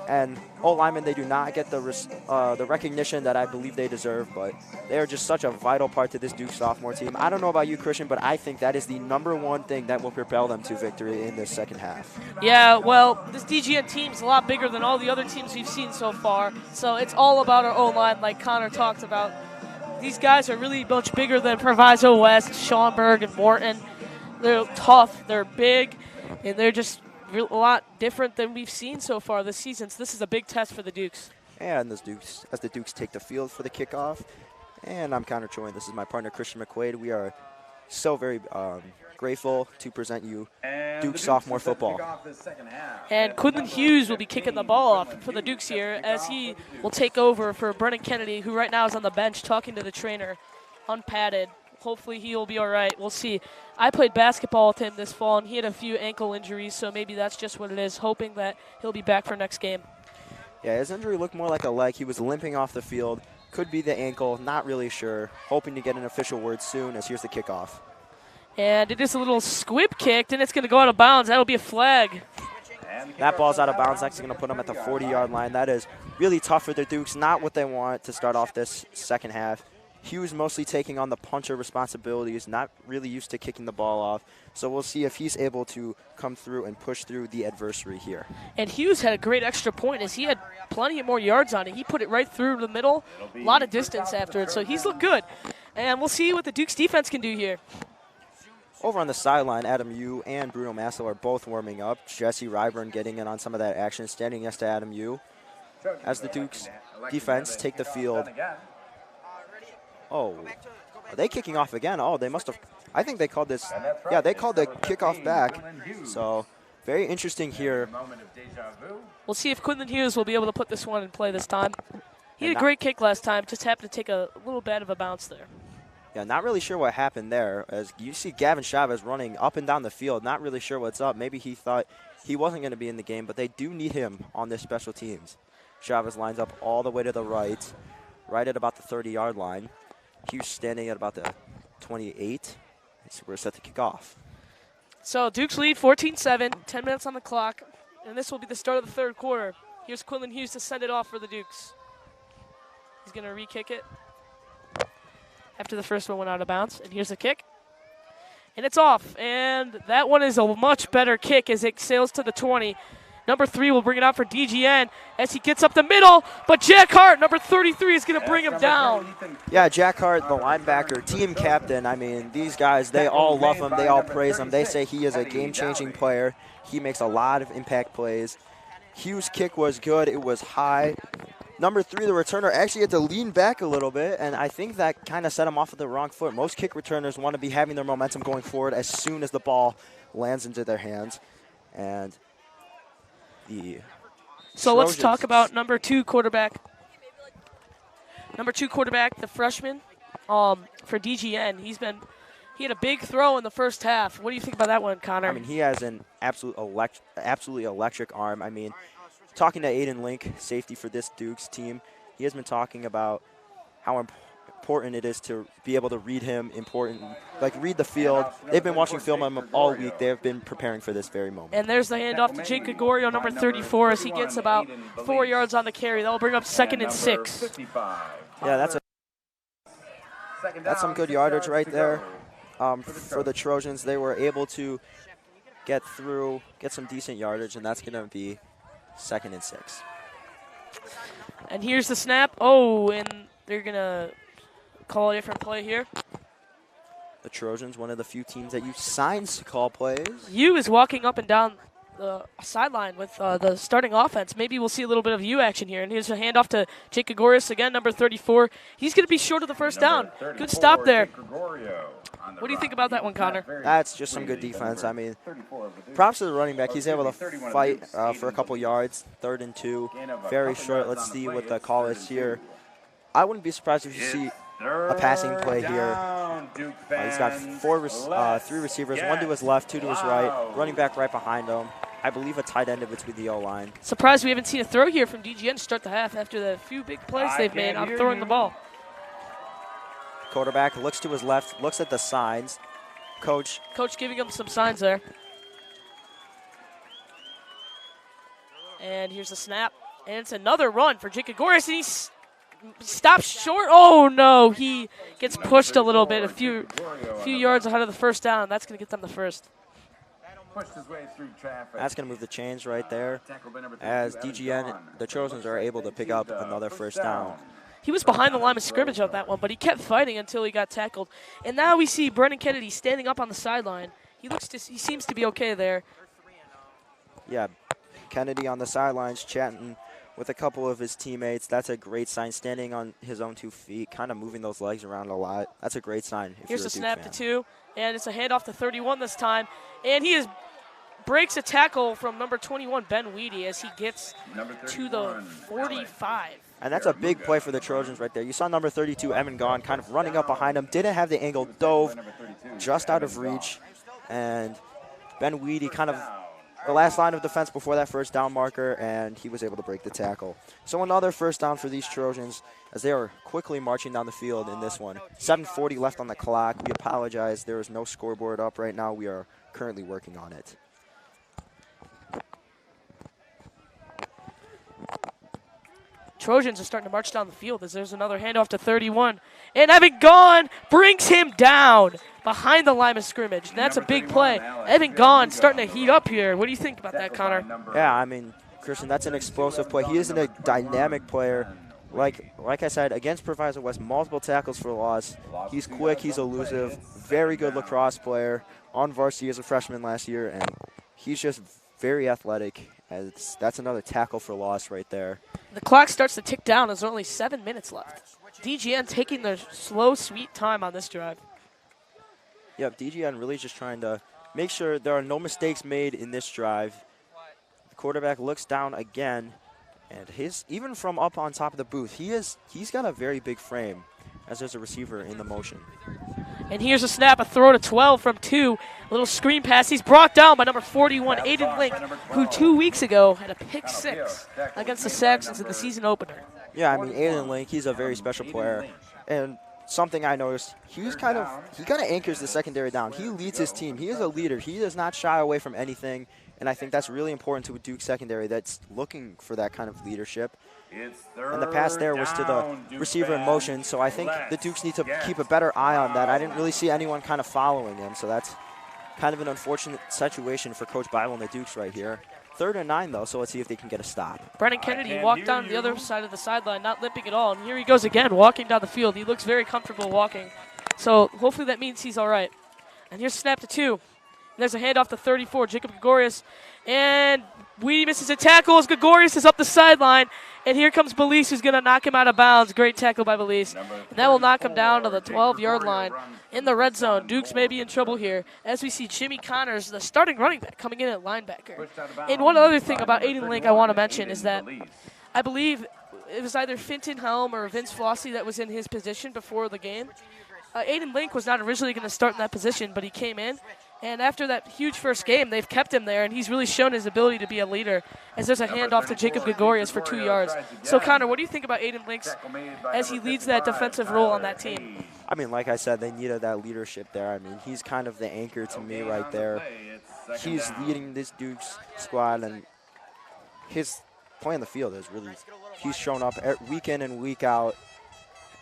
And O-linemen, they do not get the recognition that I believe they deserve, but they are just such a vital part to this Duke sophomore team. I don't know about you, Christian, but I think that is the #1 thing that will propel them to victory in this second half. Yeah, well, this DGN team's a lot bigger than all the other teams we've seen so far, so it's all about our O-line, like Connor talked about. These guys are really much bigger than Proviso West, Schaumburg, and Morton. They're tough, they're big, and they're just a lot different than we've seen so far this season. So this is a big test for the Dukes. And as the Dukes take the field for the kickoff, and I'm Connor Choi, this is my partner Christian McQuade. We are so very grateful to present you Duke sophomore football. And Quinlan Hughes will be kicking the ball off for the Dukes here, as he will take over for Brennan Kennedy, who right now is on the bench talking to the trainer, unpadded. Hopefully he will be all right. We'll see. I played basketball with him this fall, and he had a few ankle injuries, so maybe that's just what it is, hoping that he'll be back for next game. Yeah, his injury looked more like a leg. He was limping off the field. Could be the ankle, not really sure. Hoping to get an official word soon, as here's the kickoff. And it is a little squib kicked, and it's going to go out of bounds. That'll be a flag. That ball's out of bounds. That's going to put them at the 40-yard line. That is really tough for the Dukes, not what they want to start off this second half. Hughes mostly taking on the punter responsibilities, not really used to kicking the ball off. So we'll see if he's able to come through and push through the adversary here. And Hughes had a great extra point, as he had plenty of more yards on it. He put it right through the middle, a lot of distance after it. So he's looked good. And we'll see what the Dukes defense can do here. Over on the sideline, Adam Yu and Bruno Massel are both warming up. Jesse Ryburn getting in on some of that action, standing next to Adam Yu. As the Dukes defense take the field. Oh, are they kicking off again? Oh, they must have. I think they called this. Yeah, they called the kickoff back. So very interesting here. We'll see if Quinlan Hughes will be able to put this one in play this time. He had a great kick last time, just happened to take a little bit of a bounce there. Yeah, not really sure what happened there. As you see Gavin Chavez running up and down the field, not really sure what's up. Maybe he thought he wasn't going to be in the game, but they do need him on this special teams. Chavez lines up all the way to the right at about the 30-yard line. Hughes standing at about the 28. So we're set to kick off. So Dukes lead 14-7, 10 minutes on the clock, and this will be the start of the third quarter. Here's Quinlan Hughes to send it off for the Dukes. He's going to re-kick it after the first one went out of bounds. And here's the kick. And it's off. And that one is a much better kick as it sails to the 20. Number 3 will bring it out for DGN as he gets up the middle. But Jack Hart, number 33, is going to bring him down. Yeah, Jack Hart, the linebacker, team captain. I mean, these guys, they all love him. They all praise him. They say he is a game-changing player. He makes a lot of impact plays. Hughes' kick was good. It was high. Number 3, the returner, actually had to lean back a little bit, and I think that kind of set him off with the wrong foot. Most kick returners want to be having their momentum going forward as soon as the ball lands into their hands. And so let's talk about number 2 quarterback. Number 2 quarterback, the freshman for DGN. He had a big throw in the first half. What do you think about that one, Connor? I mean, he has an absolutely electric arm. I mean, talking to Aiden Link, safety for this Dukes team, he has been talking about how important it is to be able to read him, read the field. They've been watching film on him all week. They have been preparing for this very moment. And there's the handoff to Jake Gregorio, number 34, as he gets about 4 yards on the carry. That will bring up 2nd and 6. Yeah, that's some good yardage right there for the Trojans. They were able to get some decent yardage, and that's going to be 2nd and 6. And here's the snap. Oh, and they're going to call a different play here. The Trojans, one of the few teams that use signs to call plays. U is walking up and down the sideline with the starting offense. Maybe we'll see a little bit of U action here. And here's a handoff to Jake Gregorio again, number 34. He's going to be short of the first down. Good stop there. What do you think about that one, Connor? That's just some good defense. I mean, props to the running back. He's able to fight for a couple yards, 3rd and 2. Very short. Let's see what the call is here. I wouldn't be surprised if you see a passing play here. He's got 3 receivers, 1 to his left, 2 to his right. Running back right behind him. I believe, a tight end in between the O-line. Surprised we haven't seen a throw here from DGN to start the half after the few big plays they've made on throwing the ball. Quarterback looks to his left, looks at the signs. Coach giving him some signs there. And here's the snap. And it's another run for Jake Gregorius, and he stops short. Oh, no. He gets pushed a little bit, a few yards ahead of the first down. That's going to get them the first. That's going to move the chains right there as DGN, the Trojans, are able to pick up another first down. He was behind the line of scrimmage on that one, but he kept fighting until he got tackled. And now we see Brennan Kennedy standing up on the sideline. He seems to be okay there. Yeah, Kennedy on the sidelines chatting with a couple of his teammates. That's a great sign, standing on his own 2 feet, kind of moving those legs around a lot. That's a great sign. Here's the snap to 2, and it's a handoff to 31 this time. And he breaks a tackle from number 21, Ben Weedy, as he gets to the 45. And that's a big play for the Trojans right there. You saw number 32, Evan Gaughan, kind of running up behind him. Didn't have the angle, dove just out of reach. And Ben Weedy kind of the last line of defense before that first down marker, and he was able to break the tackle. So another first down for these Trojans as they are quickly marching down the field in this one. 7:40 left on the clock. We apologize. There is no scoreboard up right now. We are currently working on it. Trojans are starting to march down the field as there's another handoff to 31. And Evan Gaughan brings him down behind the line of scrimmage. And that's a big play. Evan Gaughan starting to heat up here. What do you think about that, Connor? Yeah, I mean, Christian, that's an explosive play. He is a dynamic player. Like I said, against Proviso West, multiple tackles for loss. He's quick, he's elusive, very good lacrosse player, on varsity as a freshman last year, and he's just very athletic. That's another tackle for loss right there. The clock starts to tick down as there's only 7 minutes left. DGN taking their slow, sweet time on this drive. Yep, DGN really just trying to make sure there are no mistakes made in this drive. The quarterback looks down again, and even from up on top of the booth, he's got a very big frame as there's a receiver in the motion. And here's a snap, a throw to 12 from 2. A little screen pass. He's brought down by number 41, Aiden Link, who 2 weeks ago had a pick 6 against the Saxons in the season opener. Yeah, I mean, Aiden Link, he's a very special player. And something I noticed, he kind of anchors the secondary down. He leads his team. He is a leader. He does not shy away from anything. And I think that's really important to a Duke secondary that's looking for that kind of leadership. And the pass there was to the receiver in motion, so I think the Dukes need to keep a better eye on that. I didn't really see anyone kind of following him, so that's kind of an unfortunate situation for Coach Bible and the Dukes right here. 3rd and 9, though, so let's see if they can get a stop. Brennan Kennedy walked down the other side of the sideline, not limping at all, and here he goes again, walking down the field. He looks very comfortable walking, so hopefully that means he's all right. And here's a snap to 2. And there's a handoff to 34, Jacob Gregorius, and Weedy misses a tackle as Gregorius is up the sideline, and here comes Belize, who's going to knock him out of bounds. Great tackle by Belize. And that will knock him down to the 12-yard line in the red zone. Dukes may be in trouble here as we see Jimmy Connors, the starting running back, coming in at linebacker. And one other thing about Aiden Link I want to mention is that I believe it was either Finton Helm or Vince Flossie that was in his position before the game. Aiden Link was not originally going to start in that position, but he came in. And after that huge first game, they've kept him there, and he's really shown his ability to be a leader as there's a handoff to Jacob Gregorius for 2 yards. So, Connor, what do you think about Aiden Links as he leads that defensive role on that team? I mean, like I said, they needed that leadership there. I mean, he's kind of the anchor to me right there. He's leading this Dukes squad, and his play on the field is really – he's shown up week in and week out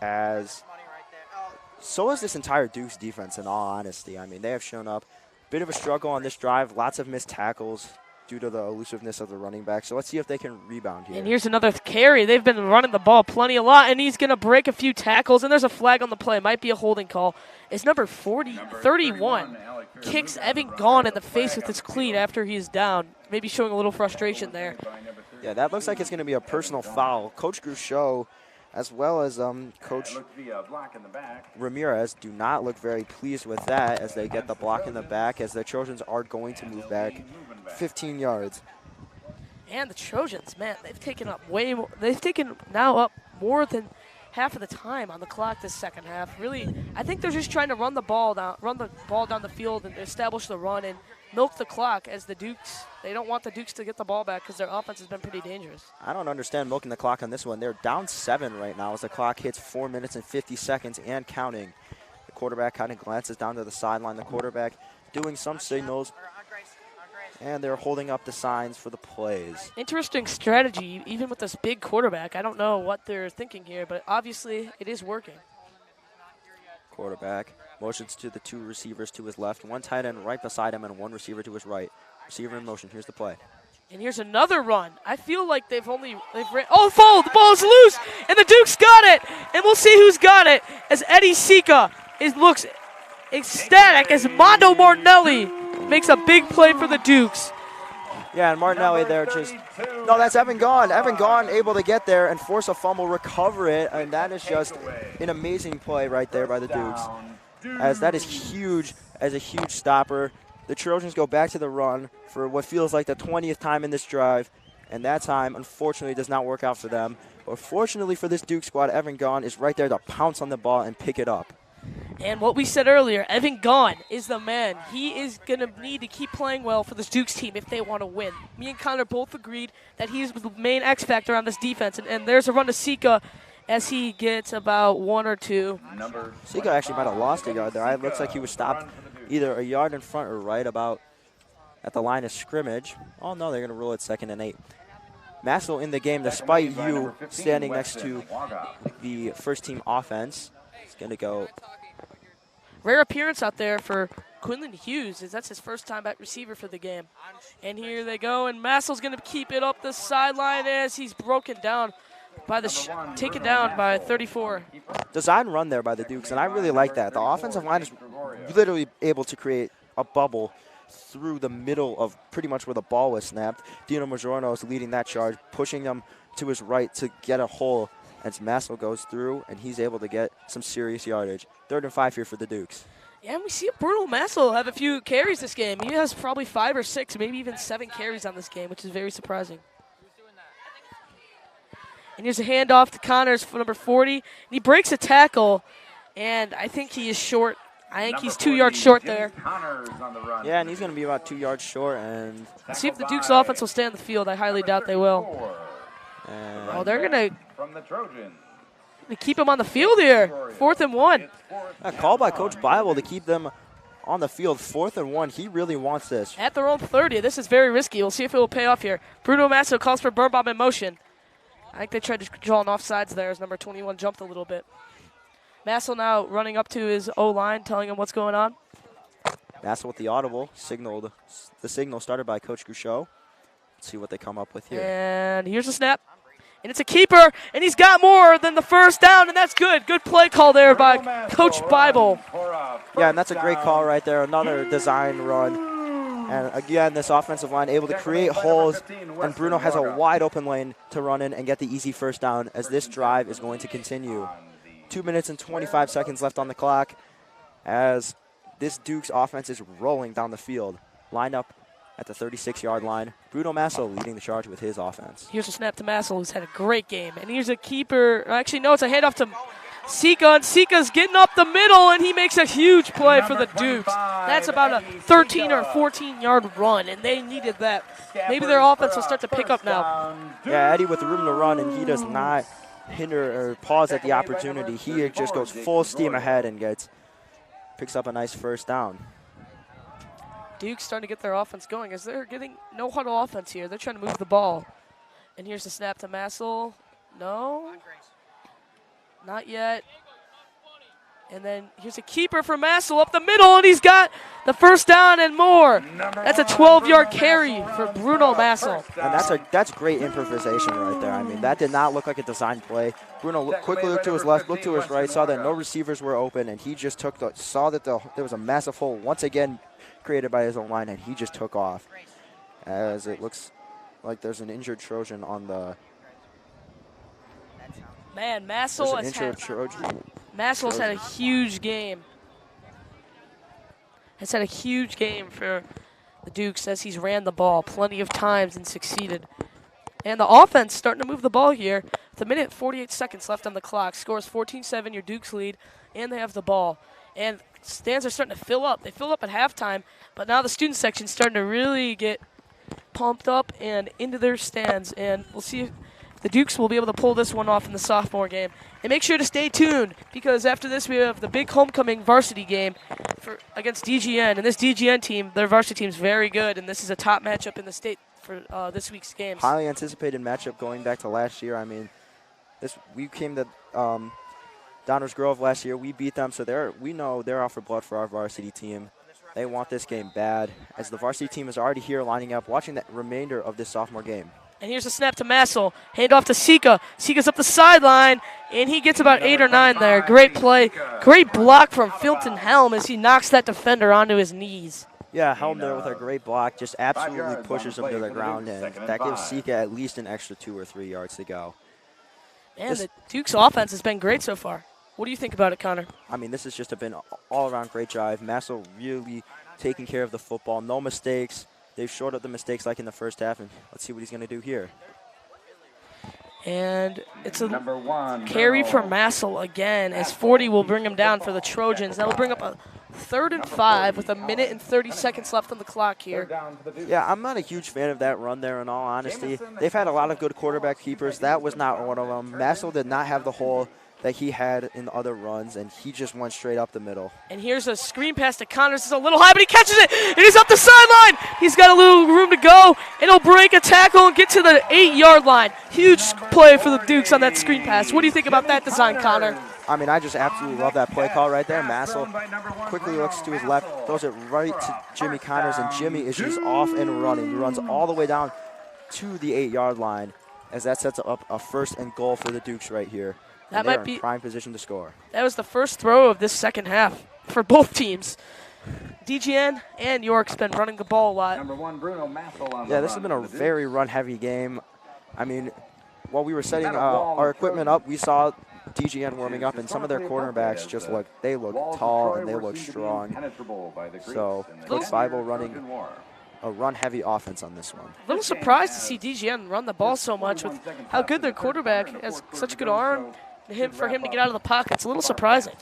as – so is this entire Dukes defense, in all honesty. I mean, they have shown up. Bit of a struggle on this drive, lots of missed tackles due to the elusiveness of the running back. So let's see if they can rebound here. And here's another carry. They've been running the ball a lot, and he's going to break a few tackles, and there's a flag on the play. Might be a holding call. It's number 31. Kicks Evan Gaughan in the face with his cleat after he's down, maybe showing a little frustration there. Yeah, that looks like it's going to be a personal foul. Coach Grouchot, as well as Coach Ramirez, do not look very pleased with that as they get the block in the back, as the Trojans are going to move back 15 yards. And the Trojans, man, they've taken up way more. They've taken now up more than half of the time on the clock this second half. Really, I think they're just trying to run the ball down the field and establish the run and milk the clock as the Dukes. They don't want the Dukes to get the ball back because their offense has been pretty dangerous. I don't understand milking the clock on this one. They're down 7 right now as the clock hits 4 minutes and 50 seconds and counting. The quarterback kind of glances down to the sideline. The quarterback doing some signals, and they're holding up the signs for the plays. Interesting strategy, even with this big quarterback. I don't know what they're thinking here, but obviously it is working. Quarterback motions to the 2 receivers to his left, 1 tight end right beside him, and 1 receiver to his right. Receiver in motion. Here's the play. And here's another run. I feel like they've ran. Oh, foul! The ball is loose, and the Dukes got it. And we'll see who's got it as Eddie Sika looks ecstatic as Mondo Martinelli makes a big play for the Dukes. Yeah, and Martinelli there just, no, that's Evan Gaughan. Evan Gaughan able to get there and force a fumble, recover it, and that is just an amazing play right there by the Dukes. As that is huge, as a huge stopper. The Trojans go back to the run for what feels like the 20th time in this drive, and that time, unfortunately, does not work out for them. But fortunately for this Duke squad, Evan Gaughan is right there to pounce on the ball and pick it up. And what we said earlier, Evan Gaughan is the man. He is going to need to keep playing well for this Dukes team if they want to win. Me and Connor both agreed that he's the main X factor on this defense. And there's a run to Sika as he gets about 1 or 2. Sika actually might have lost a yard there. It looks like he was stopped either a yard in front or right about at the line of scrimmage. Oh, no, they're going to rule it 2nd and 8. Massel in the game despite you standing next to the first-team offense. It's going to go. Rare appearance out there for Quinlan Hughes, as that's his first time at receiver for the game. And here they go, and Massel's going to keep it up the sideline as he's broken down by taken down by 34. Design run there by the Dukes, and I really like that. The offensive line is literally able to create a bubble through the middle of pretty much where the ball was snapped. Dino Majorno is leading that charge, pushing them to his right to get a hole. As Massel goes through, and he's able to get some serious yardage. 3rd and 5 here for the Dukes. Yeah, and we see Bruno Massel have a few carries this game. He has probably 5 or 6, maybe even 7 carries on this game, which is very surprising. And here's a handoff to Connors for number 40. And he breaks a tackle, and I think he is short. I think he's 2 yards short there. Yeah, and he's going to be about 2 yards short. And let's see if the Dukes offense will stay on the field. I highly doubt they will. Oh, they're going to keep him on the field here. 4th and 1. A call by Coach Bible to keep them on the field. 4th and 1. He really wants this. At their own 30. This is very risky. We'll see if it will pay off here. Bruno Massel calls for Birnbaum in motion. I think they tried to draw an offsides there as number 21 jumped a little bit. Massel now running up to his O-line, telling him what's going on. Massel with the audible. The signal started by Coach Gouchot. Let's see what they come up with here. And here's a snap. And it's a keeper, and he's got more than the first down, and that's good. Good play call there by Coach Bible. Yeah, and that's a great call right there. Another design run. And again, this offensive line able to create holes, and Bruno has a wide open lane to run in and get the easy first down as this drive is going to continue. 2 minutes and 25 seconds left on the clock as this Dukes offense is rolling down the field. Lined up at the 36-yard line. Bruno Massel leading the charge with his offense. Here's a snap to Massel, who's had a great game. And here's a keeper. Actually, no, it's a handoff to Sika. And Sika's getting up the middle, and he makes a huge play for the Dukes. That's about a 13 or 14-yard run, and they needed that. Maybe their offense will start to pick up now. Yeah, Eddie with the room to run, and he does not hinder or pause at the opportunity. He just goes full steam ahead and picks up a nice first down. Duke's starting to get their offense going as they're getting no huddle offense here. They're trying to move the ball. And here's the snap to Massel. No. Not yet. And then here's a keeper for Massel up the middle, and he's got the first down and more. That's a 12-yard carry for Bruno Massel. And that's great improvisation right there. I mean, that did not look like a design play. Bruno quickly looked to his left, looked to his right, saw that no receivers were open, and he just saw that there was a massive hole once again created by his own line, and he just took off. As it looks like there's an injured Trojan on the. Man, Massel's had a huge game. Has had a huge game for the Dukes as he's ran the ball plenty of times and succeeded. And the offense starting to move the ball here. With a minute 48 seconds left on the clock. Scores 14-7, your Dukes lead, and they have the ball. And stands are starting to fill up. They fill up at halftime, but now the student section's starting to really get pumped up and into their stands, and we'll see if the Dukes will be able to pull this one off in the sophomore game. And make sure to stay tuned, because after this we have the big homecoming varsity game against DGN, and this DGN team, their varsity team is very good, and this is a top matchup in the state for this week's games. Highly anticipated matchup going back to last year. I mean, we came to Downers Grove last year. We beat them, so we know they're out for blood for our varsity team. They want this game bad, as the varsity team is already here lining up, watching the remainder of this sophomore game. And here's a snap to Massel. Hand off to Sika. Sika's up the sideline, and he gets about 8 or 9 there. Great play. Great block from Filton Helm as he knocks that defender onto his knees. Yeah, Helm there with a great block, just absolutely pushes him to the ground, and that gives Sika at least an extra 2 or 3 yards to go. Man, the Duke's offense has been great so far. What do you think about it, Connor? I mean, this has just been all-around great drive. Massel really taking care of the football. No mistakes. They've shored up the mistakes like in the first half, and let's see what he's going to do here. And it's a carry from Massel again, as 40 will bring him down for the Trojans. That will bring up a 3rd and 5 with 1 minute and 30 seconds left on the clock here. Yeah, I'm not a huge fan of that run there, in all honesty. They've had a lot of good quarterback keepers. That was not one of them. Massel did not have the hole that he had in the other runs, and he just went straight up the middle. And here's a screen pass to Connors. It's a little high, but he catches it, and he's up the sideline. He's got a little room to go, and he'll break a tackle and get to the 8-yard line. Huge play for the Dukes on that screen pass. What do you think about that design, Connor? I mean, I just absolutely love that play call right there. Massel quickly looks to his left, throws it right to Jimmy Connors, and Jimmy is just off and running. He runs all the way down to the 8-yard line, as that sets up a 1st and goal for the Dukes right here. That might be in prime position to score. That was the first throw of this second half for both teams. DGN and York's been running the ball a lot. Yeah, this has been a very run-heavy game. I mean, while we were setting our equipment up, we saw DGN warming up, and some of their cornerbacks just look tall and they look strong. So Coach Bible running a run-heavy offense on this one. A little surprised to see DGN run the ball so much with how good their quarterback has such a good arm. For him to get out of the pocket, it's a little surprising.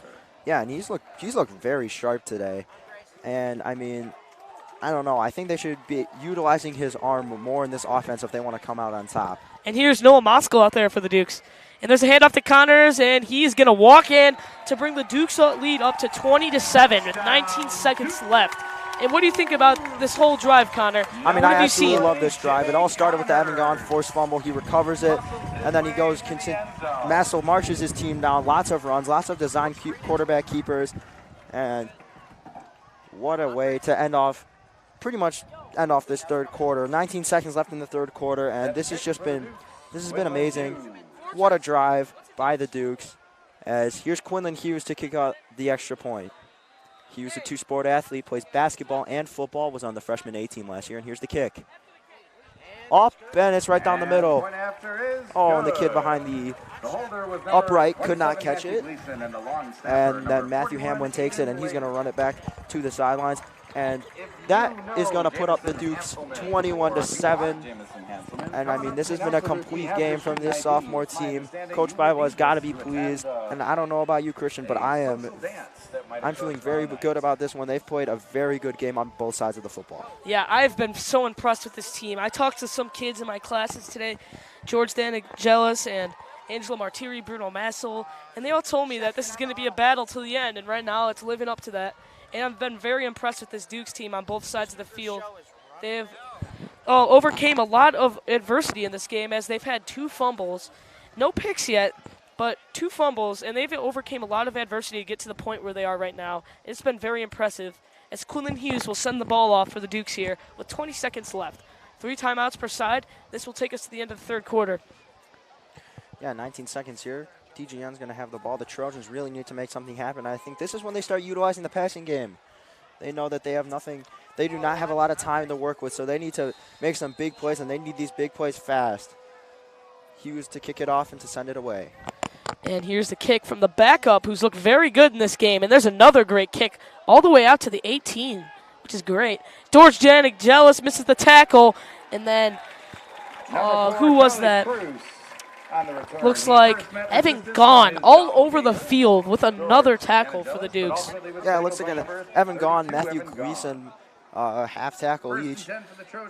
Yeah, and he's looked very sharp today. And, I mean, I don't know. I think they should be utilizing his arm more in this offense if they want to come out on top. And here's Noah Moskal out there for the Dukes. And there's a handoff to Connors, and he's going to walk in to bring the Dukes lead up to 20-7 with 19 seconds left. And what do you think about this whole drive, Connor? I mean, I absolutely love this drive. It all started with the Evan Gone forced fumble. He recovers it, and then he goes, Massel marches his team down. Lots of runs, lots of design quarterback keepers, and what a way to end off this third quarter. 19 seconds left in the third quarter, and this has been amazing. What a drive by the Dukes, as here's Quinlan Hughes to kick out the extra point. Hughes, a 2-sport athlete, plays basketball and football, was on the freshman A team last year, and here's the kick. Up, and it's right down the middle. Oh, and the kid behind the upright could not catch it. And then Matthew Hamlin takes it, and he's going to run it back to the sidelines. And that is going to put up the Dukes 21-7. And, I mean, this has been a complete game from this sophomore team. Coach Bible has got to be pleased. And I don't know about you, Christian, but I'm feeling very good about this one. They've played a very good game on both sides of the football. Yeah, I've been so impressed with this team. I talked to some kids in my classes today, George Danik-Jealous and Angelo Martiri, Bruno Massel, and they all told me that this is going to be a battle till the end, and right now it's living up to that. And I've been very impressed with this Dukes team on both sides of the field. They've overcame a lot of adversity in this game, as they've had 2 fumbles, no picks yet, but 2 fumbles, and they've overcame a lot of adversity to get to the point where they are right now. It's been very impressive, as Quinlan Hughes will send the ball off for the Dukes here with 20 seconds left. 3 timeouts per side. This will take us to the end of the third quarter. Yeah, 19 seconds here. DGN's going to have the ball. The Trojans really need to make something happen. I think this is when they start utilizing the passing game. They know that they have nothing. They do not have a lot of time to work with, so they need to make some big plays, and they need these big plays fast. Hughes to kick it off and to send it away. And here's the kick from the backup, who's looked very good in this game. And there's another great kick all the way out to the 18, which is great. George Danik-Jealous misses the tackle. And then, who was that? looks like Evan Gone all over the field with another tackle for the Dukes. Yeah, it looks like Evan Gone, Matthew Gleason, half tackle each.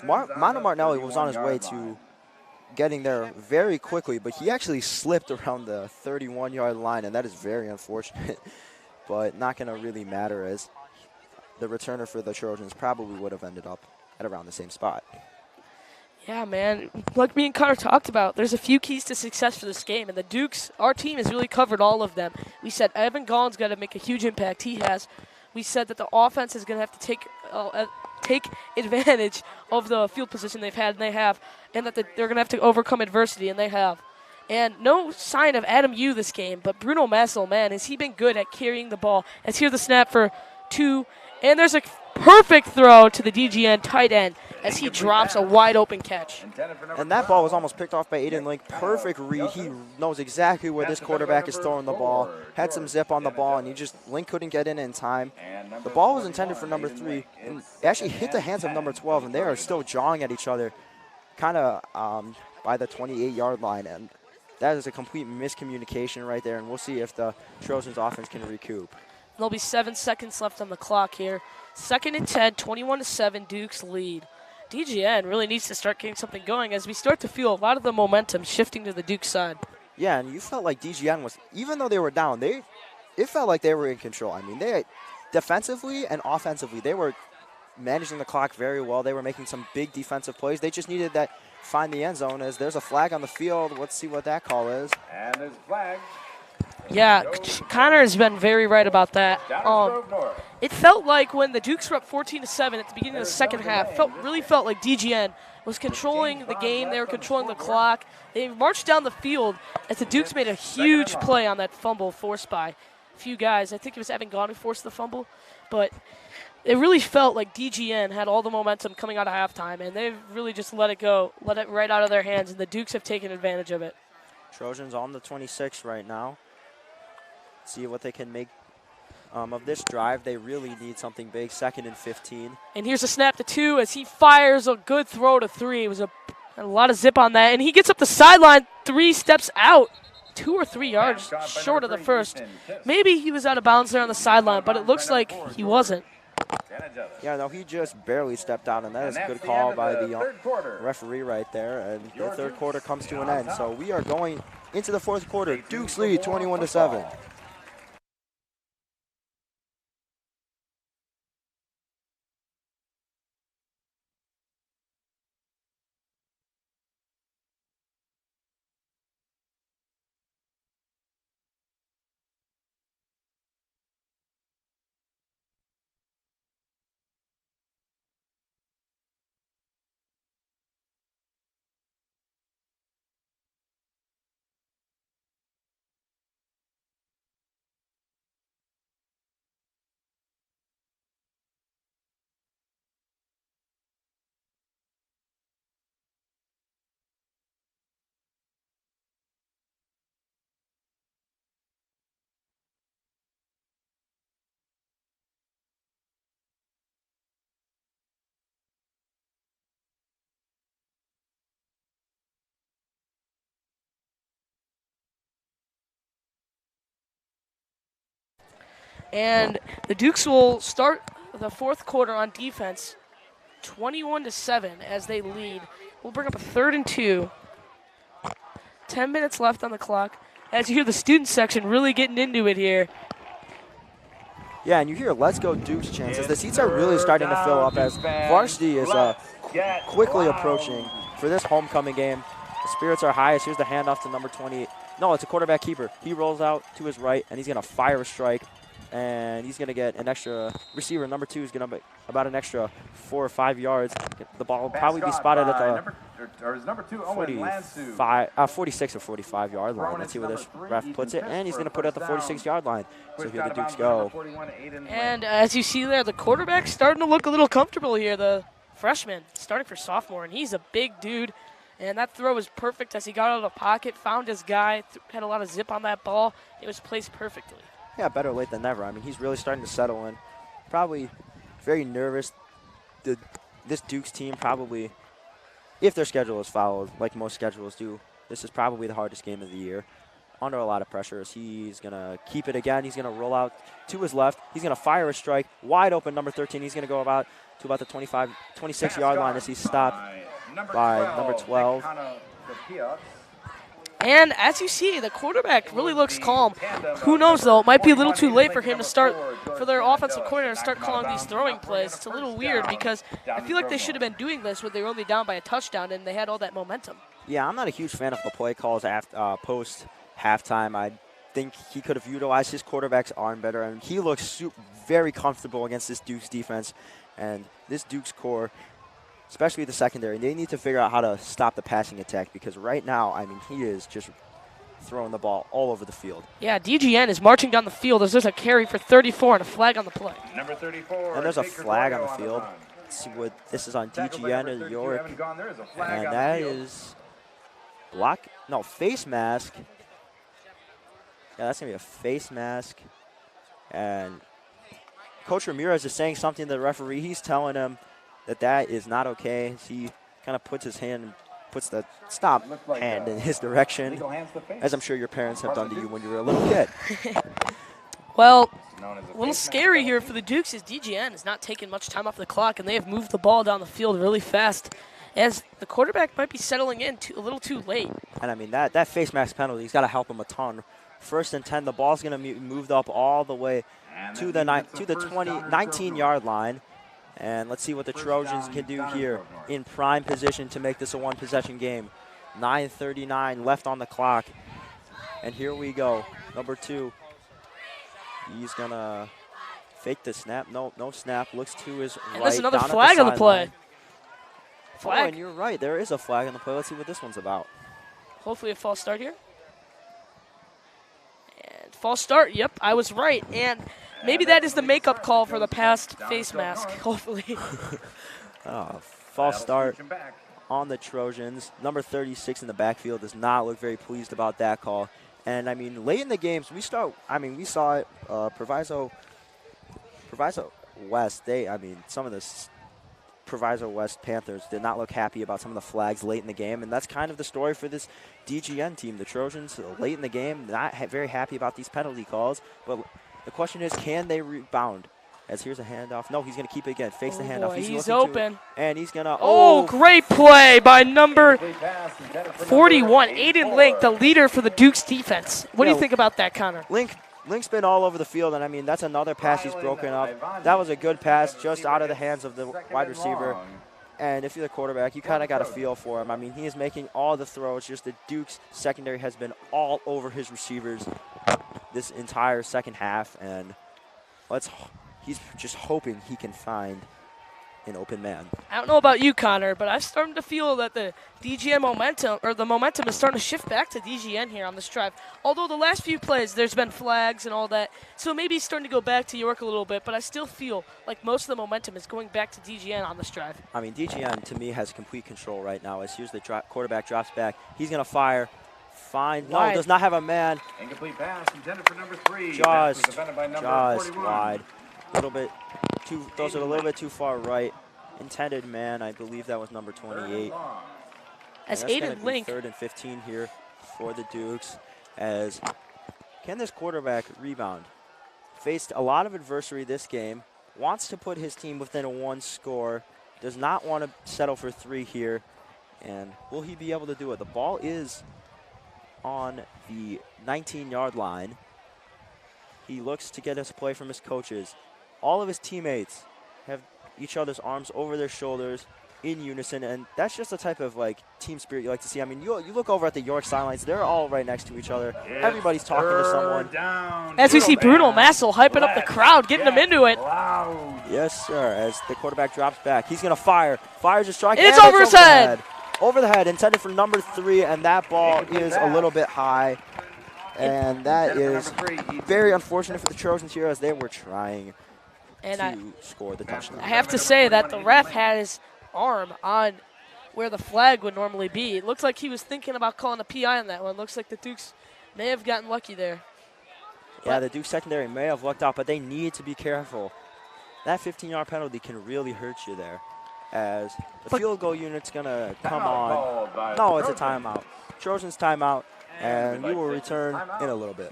Mondo Martinelli was on his way to getting there very quickly, but he actually slipped around the 31-yard line, and that is very unfortunate, but not going to really matter as the returner for the Trojans probably would have ended up at around the same spot. Yeah, man, like me and Connor talked about, there's a few keys to success for this game, and the Dukes, our team has really covered all of them. We said Evan Gaughan's got to make a huge impact. He has. We said that the offense is going to have to take advantage of the field position they've had, and they have, and that they're going to have to overcome adversity, and they have. And no sign of Adam Yu this game, but Bruno Massel, man, has he been good at carrying the ball. Let's hear the snap for 2, and there's a perfect throw to the DGN tight end as he drops a wide open catch. And that ball was almost picked off by Aiden Link. Perfect read. He knows exactly where this quarterback is throwing the ball. Had some zip on the ball, and Link couldn't get in time. The ball was intended for number 3, and it actually hit the hands of number 12, and they are still jawing at each other kind of by the 28-yard line. And that is a complete miscommunication right there, and we'll see if the Trojans offense can recoup. There'll be 7 seconds left on the clock here. 2nd and 10, 21-7, Dukes lead. DGN really needs to start getting something going as we start to feel a lot of the momentum shifting to the Duke side. Yeah, and you felt like DGN was, even though they were down, it felt like they were in control. I mean, they defensively and offensively, they were managing the clock very well. They were making some big defensive plays. They just needed that find the end zone as there's a flag on the field. Let's see what that call is. And there's a flag. Yeah, Connor has been very right about that. It felt like when the Dukes were up 14-7 at the beginning of the second half, really felt like DGN was controlling the game. They were controlling the clock. They marched down the field as the Dukes made a huge play on that fumble forced by a few guys. I think it was Evan Gaughan who forced the fumble. But it really felt like DGN had all the momentum coming out of halftime, and they've really just let it go, let it right out of their hands, and the Dukes have taken advantage of it. Trojans on the 26 right now. See what they can make of this drive. They really need something big. 2nd and 15. And here's a snap to 2 as he fires a good throw to 3. It was a lot of zip on that. And he gets up the sideline 3 steps out. 2 or 3 yards short of the first. Maybe he was out of bounds there on the sideline, but it looks like he wasn't. Yeah, no, he just barely stepped out, and that is a good call by the referee right there. And the third quarter comes to an end. So we are going into the fourth quarter. Dukes lead 21-7. And the Dukes will start the fourth quarter on defense 21-7 as they lead. We'll bring up a 3rd and 2. 10 minutes left on the clock. As you hear the student section really getting into it here. Yeah, and you hear "Let's Go Dukes" chants as the seats are really starting to fill up as varsity is quickly approaching for this homecoming game. The spirits are highest. Here's the handoff to number 28. No, it's a quarterback keeper. He rolls out to his right, and he's going to fire a strike. And he's going to get an extra receiver. Number 2 is going to be about an extra 4 or 5 yards. The ball will probably be spotted at the 46 or 45 yard line. Let's see where this ref puts it. And he's going to put it at the 46 yard line. So here the Dukes go. And as you see there, the quarterback's starting to look a little comfortable here. The freshman starting for sophomore, and he's a big dude. And that throw was perfect as he got out of the pocket, found his guy, had a lot of zip on that ball. It was placed perfectly. Yeah, better late than never. I mean, he's really starting to settle in. Probably very nervous. This Dukes team probably, if their schedule is followed, like most schedules do, this is probably the hardest game of the year. Under a lot of pressure as he's going to keep it again. He's going to roll out to his left. He's going to fire a strike. Wide open, number 13. He's going to go about to about the 26-yard line as he's stopped by number 12. And as you see, the quarterback really looks calm. Who knows, though? It might be a little too late for him to start, for their offensive coordinator to start calling these throwing plays. It's a little weird because I feel like they should have been doing this when they were only down by a touchdown and they had all that momentum. Yeah, I'm not a huge fan of the play calls post halftime. I think he could have utilized his quarterback's arm better, and he looks very comfortable against this Dukes defense. And this Dukes core, especially the secondary, they need to figure out how to stop the passing attack because right now, I mean, he is just throwing the ball all over the field. Yeah, DGN is marching down the field as there's a carry for 34 and a flag on the play. Number 34. And there's a flag on the field. Let's see what this is on DGN of York. And that is face mask. Yeah, that's going to be a face mask. And Coach Ramirez is saying something to the referee. He's telling him that is not okay. He kind of puts his hand, puts the stop hand in his direction, as I'm sure your parents have done to you when you were a little kid. Well, a little scary here for the Dukes is DGN is not taking much time off the clock, and they have moved the ball down the field really fast as the quarterback might be settling in a little too late. And, I mean, that face mask penalty, he's got to help him a ton. 1st and 10, the ball's going to be moved up all the way to the 19-yard line. And let's see what the Trojans can do here in prime position to make this a one-possession game. 9:39 left on the clock. And here we go. Number 2. He's going to fake the snap. No snap. Looks to his right. There's another flag on the play. Flag. Oh, and you're right. There is a flag on the play. Let's see what this one's about. Hopefully a false start here. And false start. Yep, I was right. And maybe that is the makeup call for the past face mask, hopefully. False start on the Trojans. Number 36 in the backfield does not look very pleased about that call. And, I mean, late in the games, we saw it, Proviso West, some of the Proviso West Panthers did not look happy about some of the flags late in the game, and that's kind of the story for this DGN team. The Trojans, late in the game, not very happy about these penalty calls, but the question is, can they rebound? As here's a handoff. No, he's going to keep it again. Fakes the handoff. Boy, he's open. And he's going to. Oh, great play by number 41, Aiden Link, the leader for the Dukes defense. What do you think about that, Connor? Link's been all over the field, and, I mean, that's another pass he's broken up. That was a good pass just out of the hands of the wide receiver. And if you're the quarterback, you kind of got a feel for him. I mean, he is making all the throws. Just the Dukes secondary has been all over his receivers this entire second half, and he's just hoping he can find an open man. I don't know about you, Connor, but I'm starting to feel that the DGN momentum, or the momentum is starting to shift back to DGN here on this drive. Although the last few plays, there's been flags and all that, so maybe he's starting to go back to York a little bit, but I still feel like most of the momentum is going back to DGN on this drive. I mean, DGN, to me, has complete control right now. As here's the quarterback drops back. He's going to fire. Fine. No, does not have a man. Incomplete pass intended for number 3. Just wide. A little bit too, those are a little bit too far right. Intended man, I believe that was number 28. As Aiden Link. 3rd and 15 here for the Dukes. As can this quarterback rebound? Faced a lot of adversity this game. Wants to put his team within a 1 score. Does not want to settle for 3 here. And will he be able to do it? The ball is on the 19-yard line. He looks to get his play from his coaches. All of his teammates have each other's arms over their shoulders in unison, and that's just the type of team spirit you like to see. I mean, you look over at the York sidelines; they're all right next to each other. Everybody's talking to someone. As we see Bruno Massel hyping up the crowd, getting them into it. Yes, sir. As the quarterback drops back, he's going to fire. Fires a strike. It's over his head. Over the head, intended for number 3, and that ball is a little bit high. And that is very unfortunate for the Trojans here as they were trying to score the touchdown. I have to say that the ref had his arm on where the flag would normally be. It looks like he was thinking about calling a PI on that one. Looks like the Dukes may have gotten lucky there. Yeah, the Dukes secondary may have lucked out, but they need to be careful. That 15-yard penalty can really hurt you there. as the field goal unit's going to come on. No, it's a timeout. Trojans timeout, and we will return in a little bit.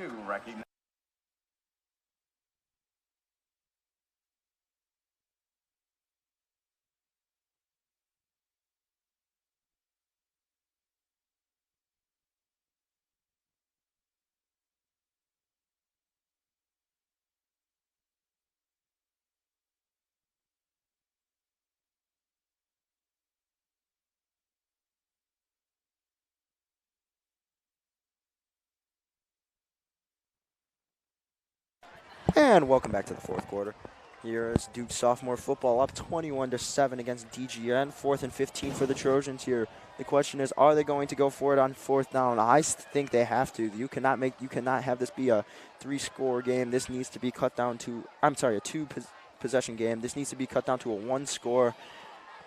And welcome back to the fourth quarter. Here is Duke sophomore football up 21-7 against DGN. 4th and 15 for the Trojans here. The question is, are they going to go for it on 4th down? I think they have to. You cannot have this be a 3-score game. This needs to be cut down to, a 2-possession game. This needs to be cut down to a 1-score.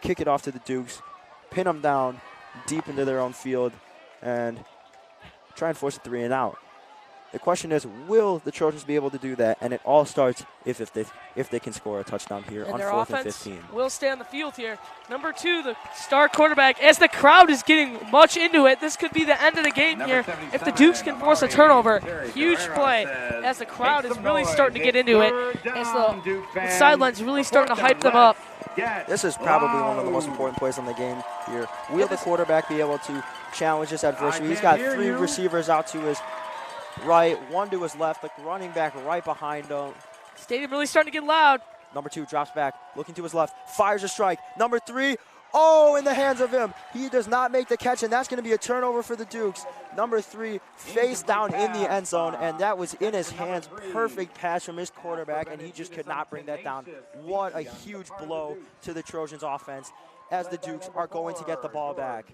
Kick it off to the Dukes, pin them down deep into their own field, and try and force a 3 and out. The question is, will the Trojans be able to do that? And it all starts if they can score a touchdown here on 4th and 15. Will stay on the field here. Number 2, the star quarterback, as the crowd is getting much into it. This could be the end of the game here if the Dukes can force a turnover. Huge play as the crowd is really starting to get into it, as the sidelines really starting to hype them up. This is probably one of the most important plays on the game here. Will the quarterback be able to challenge this adversity? He's got 3 receivers out to his right, 1 to his left, the running back right behind him. Stadium really starting to get loud. Number 2 drops back, looking to his left, fires a strike. Number 3, in the hands of him. He does not make the catch, and that's going to be a turnover for the Dukes. Number 3 face down in the end zone, and that was in his hands. Perfect pass from his quarterback, and he just could not bring that down. What a huge blow to the Trojans offense, as the Dukes are going to get the ball back.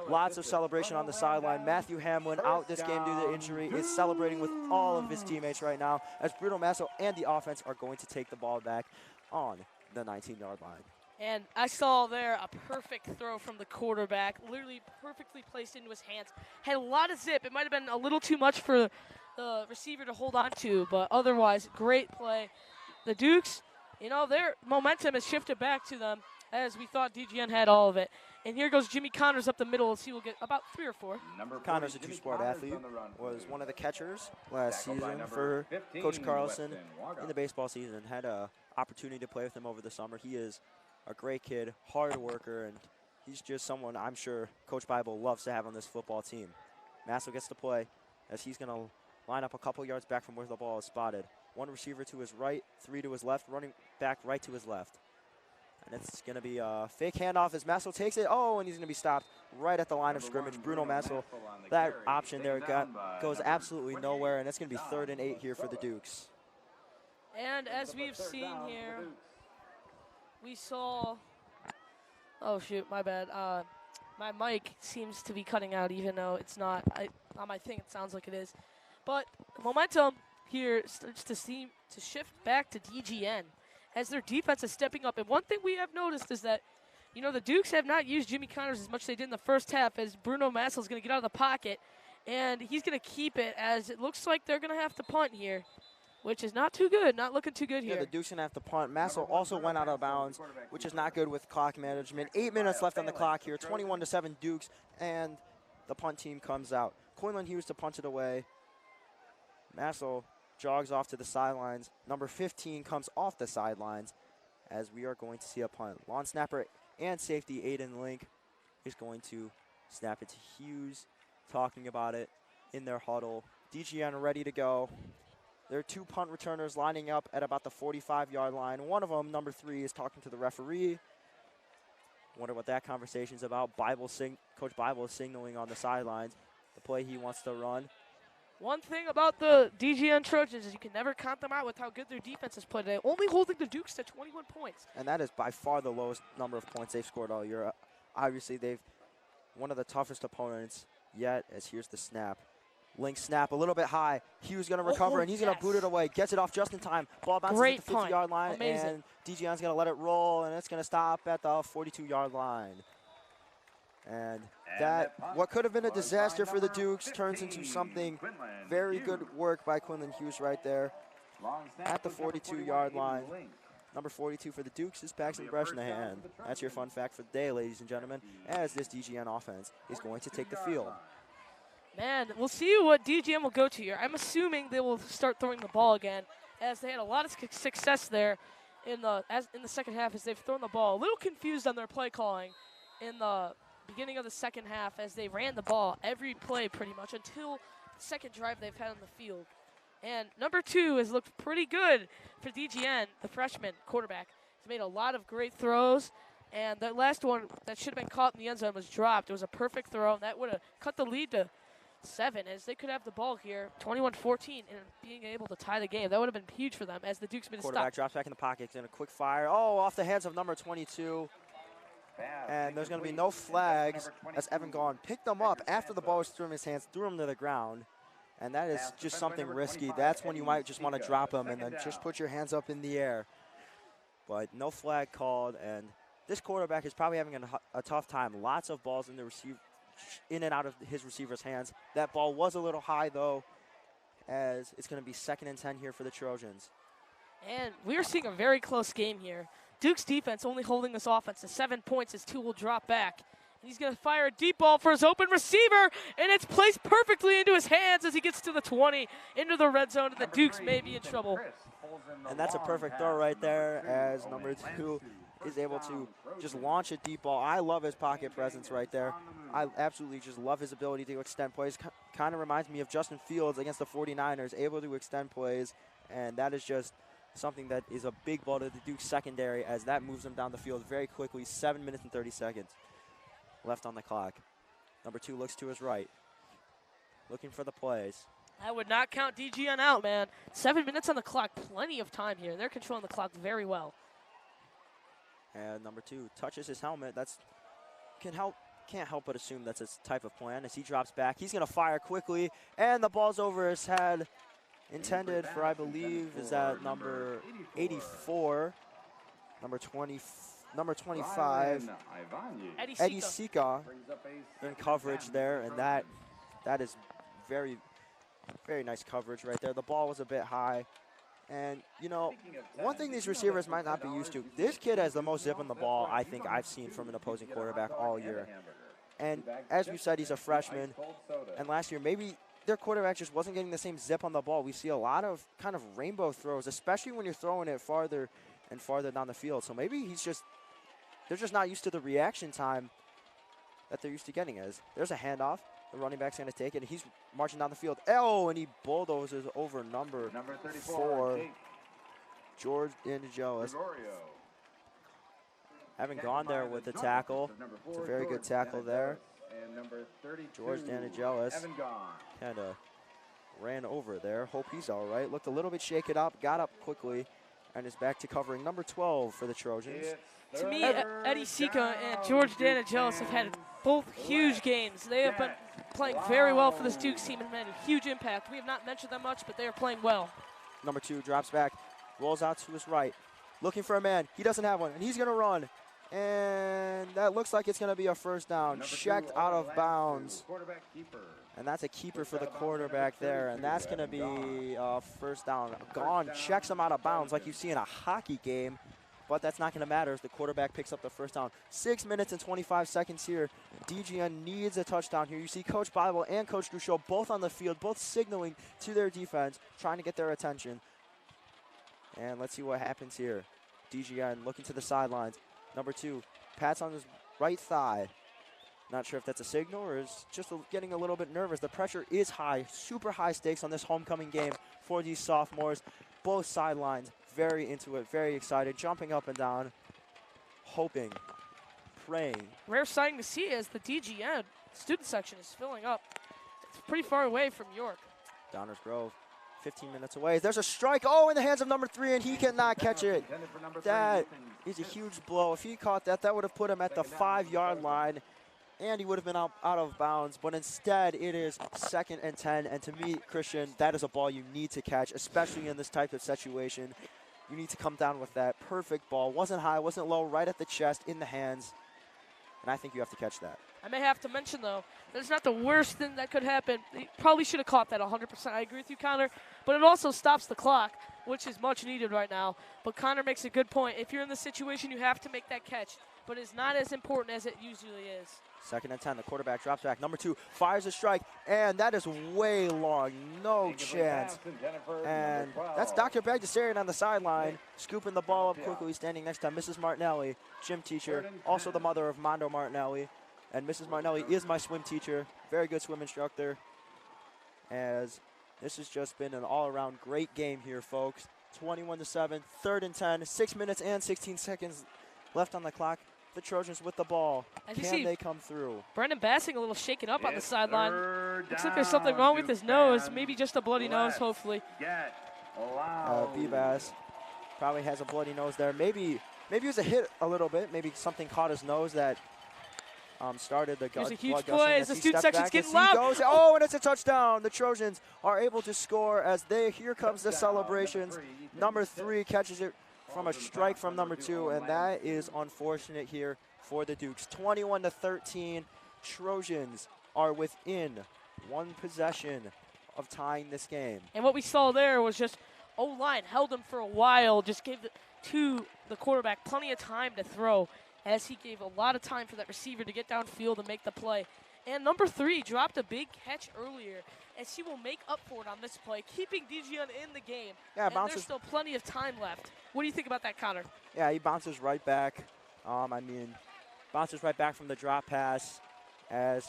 Lots of celebration on the sideline. Matthew Hamlin, out this game due to injury, is celebrating with all of his teammates right now, as Bruno Masso and the offense are going to take the ball back on the 19-yard line. And I saw there a perfect throw from the quarterback, literally perfectly placed into his hands. Had a lot of zip. It might have been a little too much for the receiver to hold on to, but otherwise, great play. The Dukes, their momentum has shifted back to them, as we thought DGN had all of it. And here goes Jimmy Connors up the middle, as he will get about 3 or 4. Connors, a 2-sport athlete, was one of the catchers last season for Coach Carlson in the baseball season. Had an opportunity to play with him over the summer. He is a great kid, hard worker, and he's just someone I'm sure Coach Bible loves to have on this football team. Masso gets to play, as he's going to line up a couple yards back from where the ball is spotted. 1 receiver to his right, 3 to his left, running back right to his left. And it's going to be a fake handoff as Masso takes it. And he's going to be stopped right at the line of scrimmage. Bruno Masso, that option there goes absolutely nowhere, and it's going to be 3rd and 8 here for the Dukes. And as we've seen here, we saw – oh, shoot, my bad. My mic seems to be cutting out, even though it's not. On my thing, it sounds like it is. But momentum here starts to shift back to DGN, as their defense is stepping up. And one thing we have noticed is that, the Dukes have not used Jimmy Connors as much as they did in the first half, as Bruno Masso is going to get out of the pocket, and he's going to keep it, as it looks like they're going to have to punt here, which is not too good, not looking too good here. Yeah, the Dukes going to have to punt. Masso also went out of bounds, which is not good with clock management. 8 minutes left on the clock here, 21-7 Dukes, and the punt team comes out. Quinlan Hughes to punt it away. Masso jogs off to the sidelines. Number 15 comes off the sidelines, as we are going to see a punt. Lawn snapper and safety Aiden Link is going to snap it to Hughes, talking about it in their huddle. DGN ready to go. There are 2 punt returners lining up at about the 45-yard line. One of them, number 3, is talking to the referee. Wonder what that conversation's about. Coach Bible is signaling on the sidelines the play he wants to run. One thing about the DGN Trojans is you can never count them out with how good their defense has played today, only holding the Dukes to 21 points. And that is by far the lowest number of points they've scored all year. Obviously, they've one of the toughest opponents yet, as here's the snap. Link snap a little bit high. Hughes going to recover, and he's going to boot it away. Gets it off just in time. Ball bounces at the 50-yard line, amazing. And DGN's going to let it roll, and it's going to stop at the 42-yard line. And that, what could have been a disaster for the Dukes, turns into something very good work by Quinlan Hughes right there at the 42-yard line. Number 42 for the Dukes is Paxton Bresnahan. That's your fun fact for the day, ladies and gentlemen, as this DGN offense is going to take the field. Man, we'll see what DGM will go to here. I'm assuming they will start throwing the ball again, as they had a lot of success there in the second half as they've thrown the ball. A little confused on their play calling in the beginning of the second half as they ran the ball every play pretty much until the second drive they've had on the field. And number 2 has looked pretty good for DGN, the freshman quarterback. He's made a lot of great throws, and that last one that should have been caught in the end zone was dropped. It was a perfect throw, and that would have cut the lead to 7 as they could have the ball here, 21-14, and being able to tie the game. That would have been huge for them as the Dukes made a stop. Quarterback drops back in the pocket, and a quick fire. Oh, off the hands of number 22. And there's going to be no flags as Evan Gaughan picked them up after the ball was through his hands, threw them to the ground. And that is just something risky. That's when you might just want to drop them and then just put your hands up in the air. But no flag called, and this quarterback is probably having a tough time. Lots of balls in and out of his receiver's hands. That ball was a little high, though, as it's going to be 2nd and 10 here for the Trojans. And we're seeing a very close game here. Duke's defense only holding this offense to 7 points as 2 will drop back. And he's going to fire a deep ball for his open receiver, and it's placed perfectly into his hands as he gets to the 20, into the red zone, and the Dukes may be in trouble. And that's a perfect throw right there as number 2 is able to just launch a deep ball. I love his pocket presence right there. I absolutely just love his ability to extend plays. Kind of reminds me of Justin Fields against the 49ers, able to extend plays, and that is just something that is a big ball to the Duke secondary as that moves them down the field very quickly. 7 minutes and 30 seconds left on the clock. Number 2 looks to his right, looking for the plays. I would not count DGN out, man. 7 minutes on the clock, plenty of time here. They're controlling the clock very well. And number 2 touches his helmet. Can't help but assume that's his type of plan as he drops back. He's going to fire quickly, and the ball's over his head. Intended for, I believe, is that number 84, number 25, Eddie Sika in coverage there, and that is very, very nice coverage right there. The ball was a bit high. And, you know, one thing these receivers might not be used to, this kid has the most zip on the ball I think I've seen from an opposing quarterback all year. And as we said, he's a freshman. And last year, maybe their quarterback just wasn't getting the same zip on the ball. We see a lot of kind of rainbow throws, especially when you're throwing it farther and farther down the field. So maybe they're just not used to the reaction time that they're used to getting. As there's a handoff. The running back's going to take it. He's marching down the field. Oh, and he bulldozes over number 4, George D'Angelis. Having gone there with the tackle. It's a very good tackle there. George D'Angelis kind of ran over there. Hope he's all right. Looked a little bit shaken up, got up quickly, and is back to covering number 12 for the Trojans. To me, Eddie Sika and George D'Angelis have had both huge games. They have been playing very well for this Dukes team and made a huge impact. We have not mentioned them much, but they are playing well. Number 2 drops back, rolls out to his right, looking for a man. He doesn't have one, and he's going to run. And that looks like it's going to be a first down. Checked out of bounds. And that's a keeper for the quarterback there. And that's going to be a first down. Gaughan checks him out of bounds like you see in a hockey game. But that's not going to matter as the quarterback picks up the first down. 6 minutes and 25 seconds here. DGN needs a touchdown here. You see Coach Bible and Coach Duchot both on the field, both signaling to their defense, trying to get their attention. And let's see what happens here. DGN looking to the sidelines. Number 2, pats on his right thigh. Not sure if that's a signal or is just getting a little bit nervous. The pressure is high, super high stakes on this homecoming game for these sophomores. Both sidelines very into it, very excited, jumping up and down, hoping, praying. Rare sighting to see as the DGN student section is filling up. It's pretty far away from York. Downers Grove, 15 minutes away. There's a strike. Oh, in the hands of number 3, and he cannot catch it. That is a huge blow. If he caught that, that would have put him at the 5-yard line, and he would have been out of bounds. But instead, it is 2nd and 10. And to me, Christian, that is a ball you need to catch, especially in this type of situation. You need to come down with that perfect ball. Wasn't high, wasn't low, right at the chest, in the hands. And I think you have to catch that. I may have to mention, though, that's not the worst thing that could happen. He probably should have caught that 100%. I agree with you, Connor. But it also stops the clock. which is much needed right now. But Connor makes a good point. If you're in the situation, you have to make that catch, but it's not as important as it usually is. 2nd and 10, the quarterback drops back. Number 2 fires a strike, and that is way long. No chance. And that's Dr. Bagdasarian on the sideline, scooping the ball up quickly, standing next to Mrs. Martinelli, gym teacher, also the mother of Mondo Martinelli. And Mrs. Martinelli is my swim teacher, very good swim instructor. As this has just been an all-around great game here, folks. 21-7, 3rd and 10, 6 minutes and 16 seconds left on the clock. The Trojans with the ball. Can they come through? Brendan Bassing a little shaken up on the sideline. Looks like there's something wrong with his nose. Maybe just a bloody nose, hopefully. B-Bass probably has a bloody nose there. Maybe it was a hit a little bit. Maybe something caught his nose that started the There's a huge blood play gushing as the student section's getting loud. Oh, and it's a touchdown. The Trojans are able to score as here comes the celebrations. Number 3 catches it from a strike from number 2, and that is unfortunate here for the Dukes. 21-13, Trojans are within 1 possession of tying this game. And what we saw there was just O-line held him for a while, just gave the quarterback plenty of time to throw, as he gave a lot of time for that receiver to get downfield and make the play. And number 3 dropped a big catch earlier, as he will make up for it on this play, keeping DGN in the game. Yeah, and there's still plenty of time left. What do you think about that, Connor? Yeah, he bounces right back. Bounces right back from the drop pass, as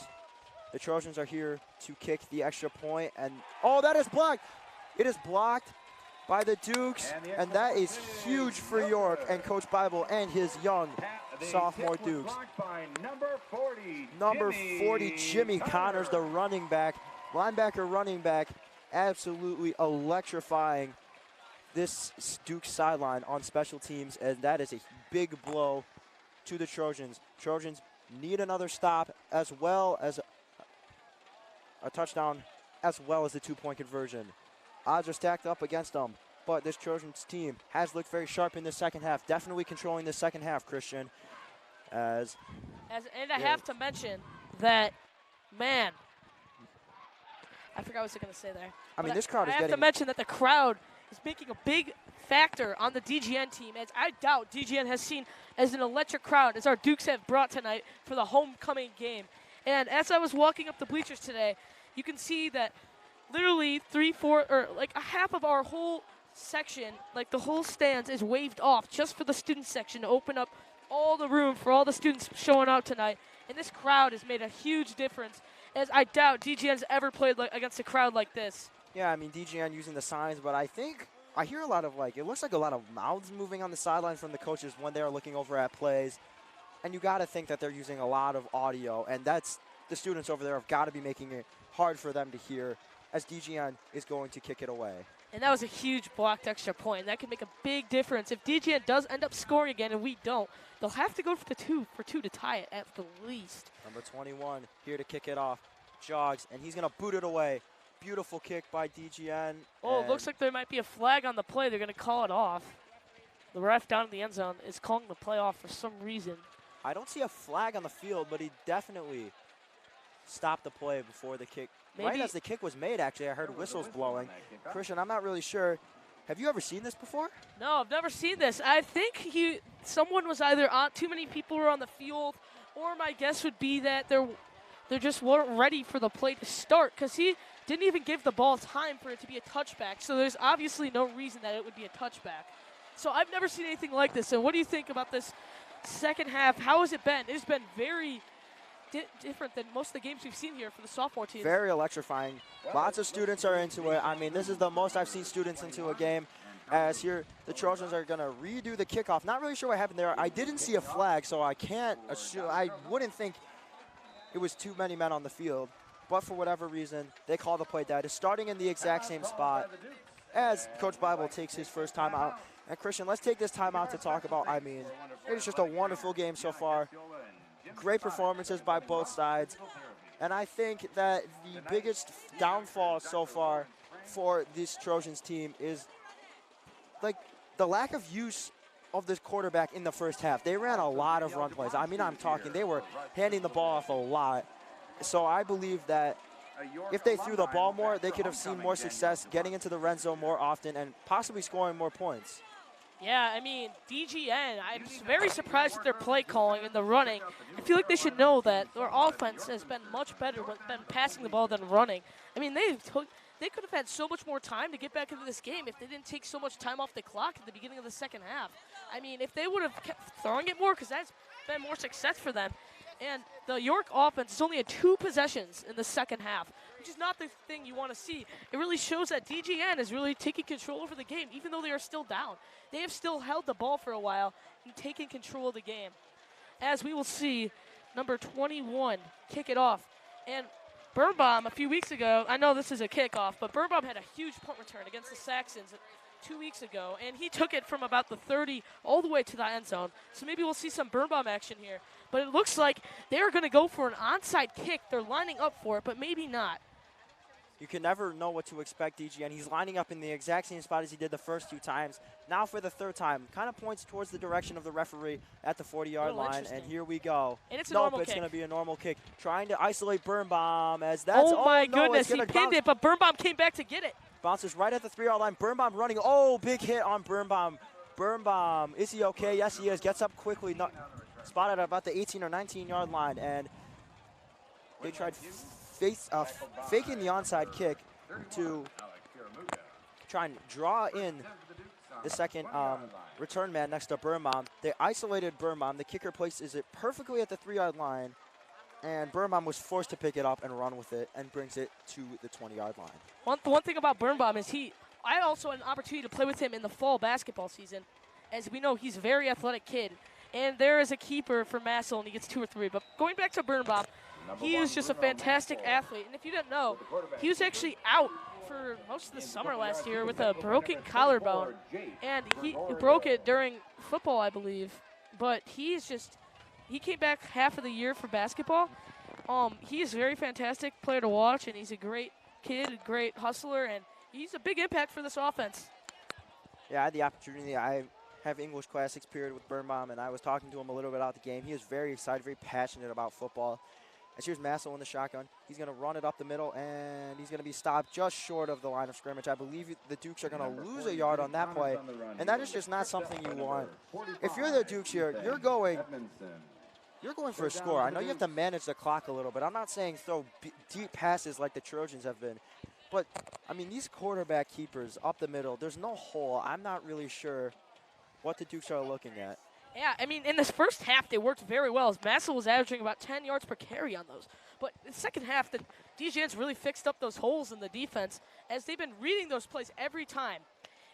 the Trojans are here to kick the extra point. And, oh, that is blocked. It is blocked by the Dukes, and that is huge for York and Coach Bible and his young sophomore Dukes. Number 40, Jimmy Connors, the running back, linebacker running back, absolutely electrifying this Dukes sideline on special teams, and that is a big blow to the Trojans. Trojans need another stop, as well as a touchdown, as well as a 2-point conversion. Odds are stacked up against them, but this Trojans team has looked very sharp in the second half, definitely controlling the second half, Christian. And I have to mention that, man, I forgot what I was going to say there. I mean, this crowd is I have to mention that the crowd is making a big factor on the DGN team, as I doubt DGN has seen as an electric crowd as our Dukes have brought tonight for the homecoming game. And as I was walking up the bleachers today, you can see that literally a half of our whole section, like the whole stands, is waved off just for the student section to open up all the room for all the students showing out tonight. And this crowd has made a huge difference, as I doubt DGN's ever played against a crowd like this. Yeah, I mean, DGN using the signs, but I hear a lot of, it looks like a lot of mouths moving on the sideline from the coaches when they're looking over at plays. And you got to think that they're using a lot of audio, and that's the students over there have got to be making it hard for them to hear, as DGN is going to kick it away. And that was a huge blocked extra point, and that could make a big difference. If DGN does end up scoring again and we don't, they'll have to go for two to tie it at the least. Number 21 here to kick it off. Jogs, and he's going to boot it away. Beautiful kick by DGN. Oh, it looks like there might be a flag on the play. They're going to call it off. The ref down in the end zone is calling the play off for some reason. I don't see a flag on the field, but he definitely stopped the play before the kick. Maybe. Right as the kick was made, actually, I heard whistles blowing. Christian, I'm not really sure. Have you ever seen this before? No, I've never seen this. I think someone was either on, too many people were on the field, or my guess would be that they just weren't ready for the play to start, because he didn't even give the ball time for it to be a touchback. So there's obviously no reason that it would be a touchback. So I've never seen anything like this. And what do you think about this second half? How has it been? It's been very different than most of the games we've seen here for the sophomore team. Very electrifying. Lots of students are into it. I mean, this is the most I've seen students into a game. As here, the Trojans are going to redo the kickoff. Not really sure what happened there. I didn't see a flag, so I can't assume. I wouldn't think it was too many men on the field. But for whatever reason, they call the play dead. It's starting in the exact same spot as Coach Bible takes his first timeout. And Christian, let's take this timeout to talk about, I mean, it was just a wonderful game so far. Great performances by both sides. And I think that the biggest downfall so far for this Trojans team is the lack of use of this quarterback in the first half. They ran a lot of run plays. I mean, I'm talking, they were handing the ball off a lot. So I believe that if they threw the ball more, they could have seen more success getting into the red zone more often and possibly scoring more points. Yeah, I mean, DGN, I'm very surprised at their play calling and the running. I feel like they should know that their offense has been much better when been passing the ball than running. I mean, they could have had so much more time to get back into this game if they didn't take so much time off the clock at the beginning of the second half. I mean, if they would have kept throwing it more, because that's been more success for them. And the York offense is only at 2 possessions in the second half, which is not the thing you want to see. It really shows that DGN is really taking control over the game, even though they are still down. They have still held the ball for a while and taken control of the game. As we will see, number 21 kick it off. And Birnbaum a few weeks ago, I know this is a kickoff, but Birnbaum had a huge punt return against the Saxons 2 weeks ago, and he took it from about the 30 all the way to the end zone. So maybe we'll see some Birnbaum action here. But it looks like they're going to go for an onside kick. They're lining up for it, but maybe not. You can never know what to expect, DGN. He's lining up in the exact same spot as he did the first 2 times. Now for the 3rd time, kind of points towards the direction of the referee at the 40-yard line, and here we go. And it's a normal it's kick. going to be a normal kick. Trying to isolate Birnbaum as that's oh my no, goodness, he pinned it, but Birnbaum came back to get it. Bounces right at the 3-yard line. Birnbaum running. Oh, big hit on Birnbaum. Birnbaum, is he okay? Yes, he is. Gets up quickly. Spotted at about the 18 or 19-yard line, and they tried faking the onside kick to try and draw in the second return man next to Birnbaum. They isolated Birnbaum. The kicker places it perfectly at the 3-yard line, and Birnbaum was forced to pick it up and run with it and brings it to the 20-yard line. One thing about Birnbaum is I also had an opportunity to play with him in the fall basketball season. As we know, he's a very athletic kid. And there is a keeper for Massel, and he gets 2 or 3. But going back to Birnbaum, he is just a fantastic athlete. And if you didn't know, he was actually out for most of the summer last year with a broken collarbone. And he broke it during football, I believe. But he came back half of the year for basketball. He is a very fantastic player to watch, and he's a great kid, a great hustler, and he's a big impact for this offense. Yeah, I had the opportunity. I have English classics period with Birnbaum, and I was talking to him a little bit about the game. He is very excited, very passionate about football. As here's Massel in the shotgun. He's going to run it up the middle, and he's going to be stopped just short of the line of scrimmage. I believe the Dukes are going to lose a yard on that play, and that is just not something you want. If you're the Dukes here, you're going for a score. I know you have to manage the clock a little bit. I'm not saying throw deep passes like the Trojans have been, but, I mean, these quarterback keepers up the middle, there's no hole. I'm not really sure what the Dukes are looking at. Yeah, I mean, in this first half, they worked very well, as Massel was averaging about 10 yards per carry on those. But in the second half, the DGN's really fixed up those holes in the defense, as they've been reading those plays every time.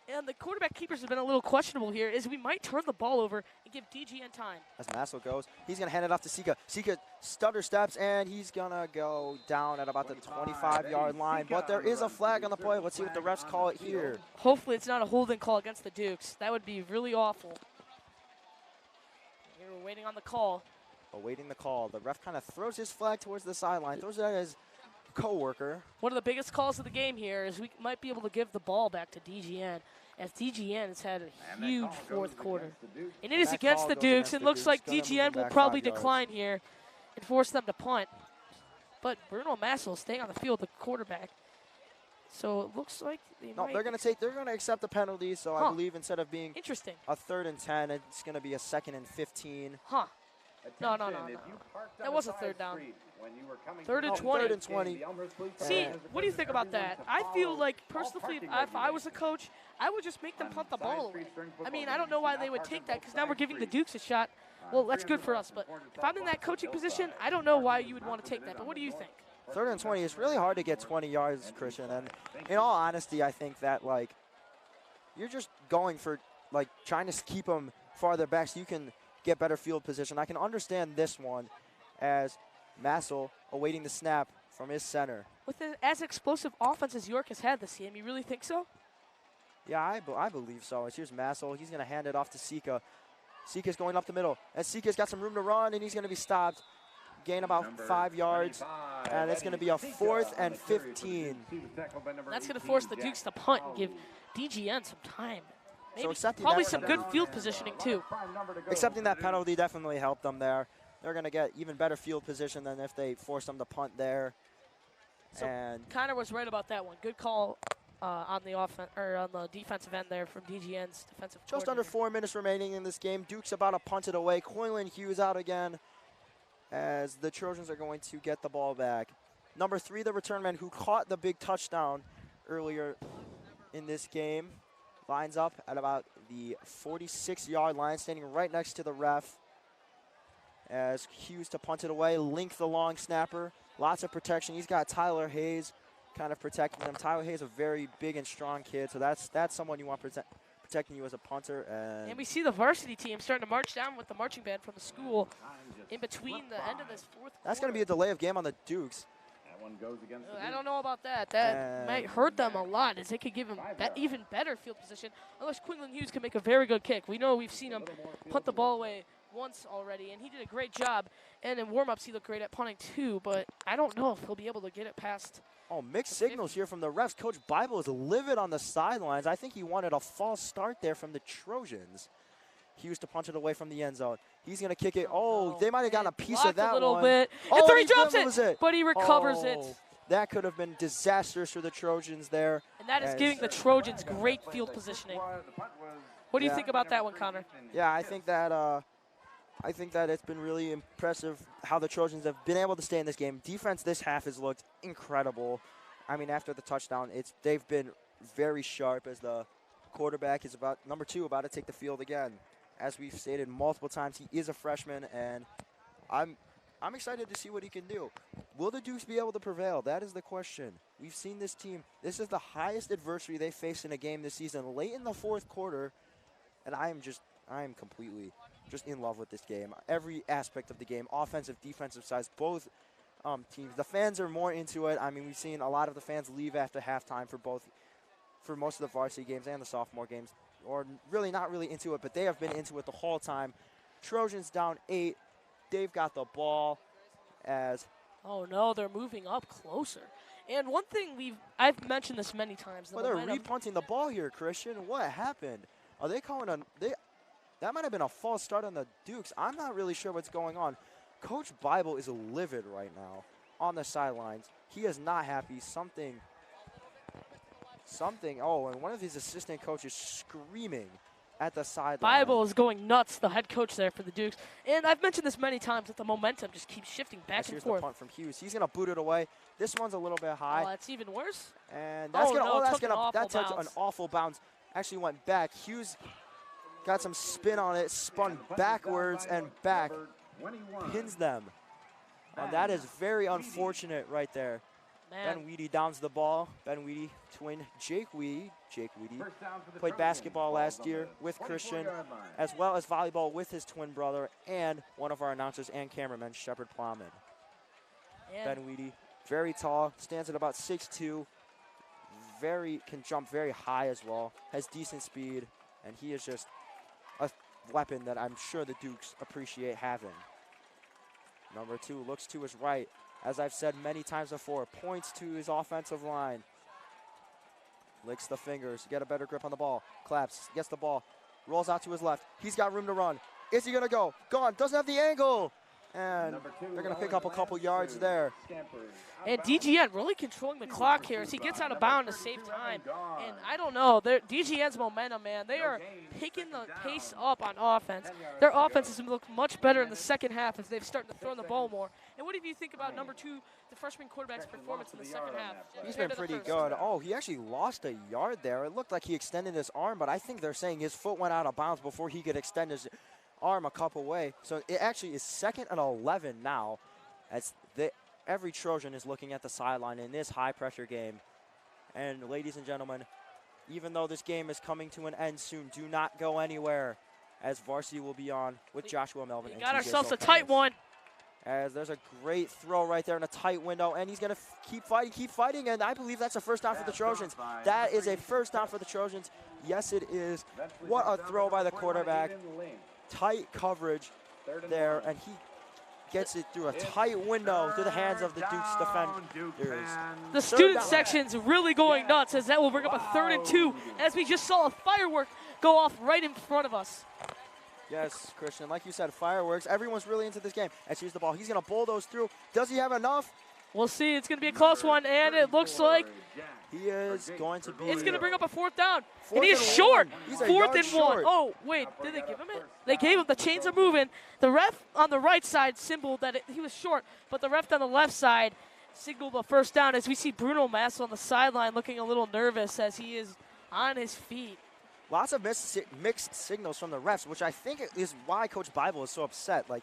And the quarterback keepers have been a little questionable here, as we might turn the ball over and give DGN time. As Massel goes, he's going to hand it off to Sika. Sika stutter steps, and he's going to go down at about the 25-yard line. But there is a flag on the play. Let's see what the refs call it here. Hopefully it's not a holding call against the Dukes. That would be really awful. Here we're waiting on the call. Awaiting the call. The ref kind of throws his flag towards the sideline, throws it at his co-worker. One of the biggest calls of the game here is we might be able to give the ball back to DGN, as DGN has had a huge 4th quarter. And it is against the Dukes, and looks like DGN will probably decline here and force them to punt. But Bruno Massel staying on the field, the quarterback. So it looks like they're going to accept the penalty. So I believe instead of being interesting a 3rd and 10, it's going to be a 2nd and 15. Huh. No. That was a 3rd down. 3rd and 20. 3rd and 20. See, what do you think about that? I feel like, personally, if I was a coach, I would just make them punt the ball away. I mean, I don't know why they would take that, because now we're giving the Dukes a shot. Well, that's good for us, but if I'm in that coaching position, I don't know why you would want to take that. But what do you think? 3rd and 20. It's really hard to get 20 yards, Christian. And in all honesty, I think that, you're just going for, trying to keep them farther back so you can get better field position. I can understand this one as Massel awaiting the snap from his center. With as explosive offense as York has had this game, you really think so? Yeah, I believe so. Here's Massel. He's going to hand it off to Sika. Sika's going up the middle. And Sika's got some room to run, and he's going to be stopped. Gain about 5 yards. And it's going to be a 4th and 15. That's going to force the Dukes to punt and give DGN some time. Maybe accepting probably some good field positioning, too. Accepting that penalty definitely helped them there. They're going to get even better field position than if they force them to punt there. So And Connor was right about that one. Good call on the offense or on the defensive end there from DGN's defensive. just under 4 minutes remaining in this game. Duke's about to punt it away. Quinlan Hughes out again as the Trojans are going to get the ball back. Number 3, the return man who caught the big touchdown earlier in this game, lines up at about the 46-yard line, standing right next to the ref as Hughes to punt it away. Link the long snapper. Lots of protection. He's got Tyler Hayes kind of protecting him. Tyler Hayes, a very big and strong kid, so that's someone you want protecting you as a punter. And we see the varsity team starting to march down with the marching band from the school in between the end of this fourth quarter. That's going to be a delay of game on the Dukes. That one goes against the I don't know about that. That might hurt them a lot, as it could give them even better field position, unless Quinlan Hughes can make a very good kick. We know we've seen him punt the ball away once already, and he did a great job. And in warm-ups, he looked great at punting too, but I don't know if he'll be able to get it past. Oh, mixed signals here from the refs. Coach Bible is livid on the sidelines. I think he wanted a false start there from the Trojans. Hughes to punch it away from the end zone. He's going to kick it. Oh, they might have gotten a piece of that a little one. bit. Oh, And 3 drops it, but he recovers it. That could have been disastrous for the Trojans there. And that is giving the Trojans great field positioning. What do you think about that one, Connor? Yeah, I think that it's been really impressive how the Trojans have been able to stay in this game. Defense this half has looked incredible. I mean, after the touchdown, they've been very sharp as the quarterback is number 2 about to take the field again. As we've stated multiple times, he is a freshman, and I'm excited to see what he can do. Will the Dukes be able to prevail? That is the question. We've seen this team. This is the highest adversity they faced in a game this season, late in the fourth quarter, and I am completely just in love with this game. Every aspect of the game, offensive, defensive sides, both teams. The fans are more into it. I mean, we've seen a lot of the fans leave after halftime for most of the varsity games and the sophomore games, or really not really into it, but they have been into it the whole time. Trojans down 8. They've got the ball as... Oh, no, they're moving up closer. And one thing I've mentioned this many times. Well, they're repunting the ball here, Christian. What happened? Are they calling that might have been a false start on the Dukes. I'm not really sure what's going on. Coach Bible is livid right now on the sidelines. He is not happy. Something. Oh, and one of his assistant coaches screaming at the sideline. Bible is going nuts, the head coach there for the Dukes. And I've mentioned this many times that the momentum just keeps shifting back and here's forth. The punt from Hughes. He's going to boot it away. This one's a little bit high. Oh, that's even worse. And that's that took bounce. an awful bounce. Actually went back. Hughes got some spin on it, spun backwards and back, pins them. That is very unfortunate right there. Man. Ben Weedy downs the ball. Ben Weedy, twin Jake Weedy. Played basketball last year with Christian, as well as volleyball with his twin brother and one of our announcers and cameramen, Shepard Plamann. Ben Weedy, very tall, stands at about 6'2", can jump very high as well, has decent speed, and he is just a weapon that I'm sure the Dukes appreciate having. Number 2 looks to his right. As I've said many times before, points to his offensive line. Licks the fingers, get a better grip on the ball. Claps, gets the ball, rolls out to his left. He's got room to run. Is he gonna go? Gone, doesn't have the angle. And they're gonna pick up a couple yards there. And DGN really controlling the clock here as he gets out of bounds to save time. And I don't know, DGN's momentum, man, they are picking the pace up on offense. Their offense has looked much better in the second half as they've started to throw the ball more. And what do you think about number 2, the freshman quarterback's performance in the second half? He's been pretty good. Oh, he actually lost a yard there. It looked like he extended his arm, but I think they're saying his foot went out of bounds before he could extend his arm a couple way. So it actually is 2nd and 11 now, as every Trojan is looking at the sideline in this high-pressure game. And ladies and gentlemen, even though this game is coming to an end soon, do not go anywhere, as varsity will be on with Joshua Melvin. We got ourselves a tight one. As there's a great throw right there in a tight window, and he's going to keep fighting, and I believe that's a first down for the Trojans. That is a first down for the Trojans. Yes, it is. What a throw by the quarterback. Tight coverage there, and he gets it through a tight window through the hands of the Dukes defenders. The student section's really going nuts, as that will bring up a 3rd and 2, as we just saw a firework go off right in front of us. Yes, Christian, like you said, fireworks. Everyone's really into this game. As here's the ball. He's going to bulldoze through. Does he have enough? We'll see. It's going to be a close one, and it looks like he is going to be. It's going to bring up a 4th down. Fourth And he is and short. one. He's a 4th yard and short. 1. Oh, wait. Did they give him it? They gave him. The chains are moving. The ref on the right side signaled that he was short, but the ref on the left side signaled a 1st down as we see Bruno Mass on the sideline looking a little nervous as he is on his feet. Lots of mixed signals from the refs, which I think is why Coach Bible is so upset. Like,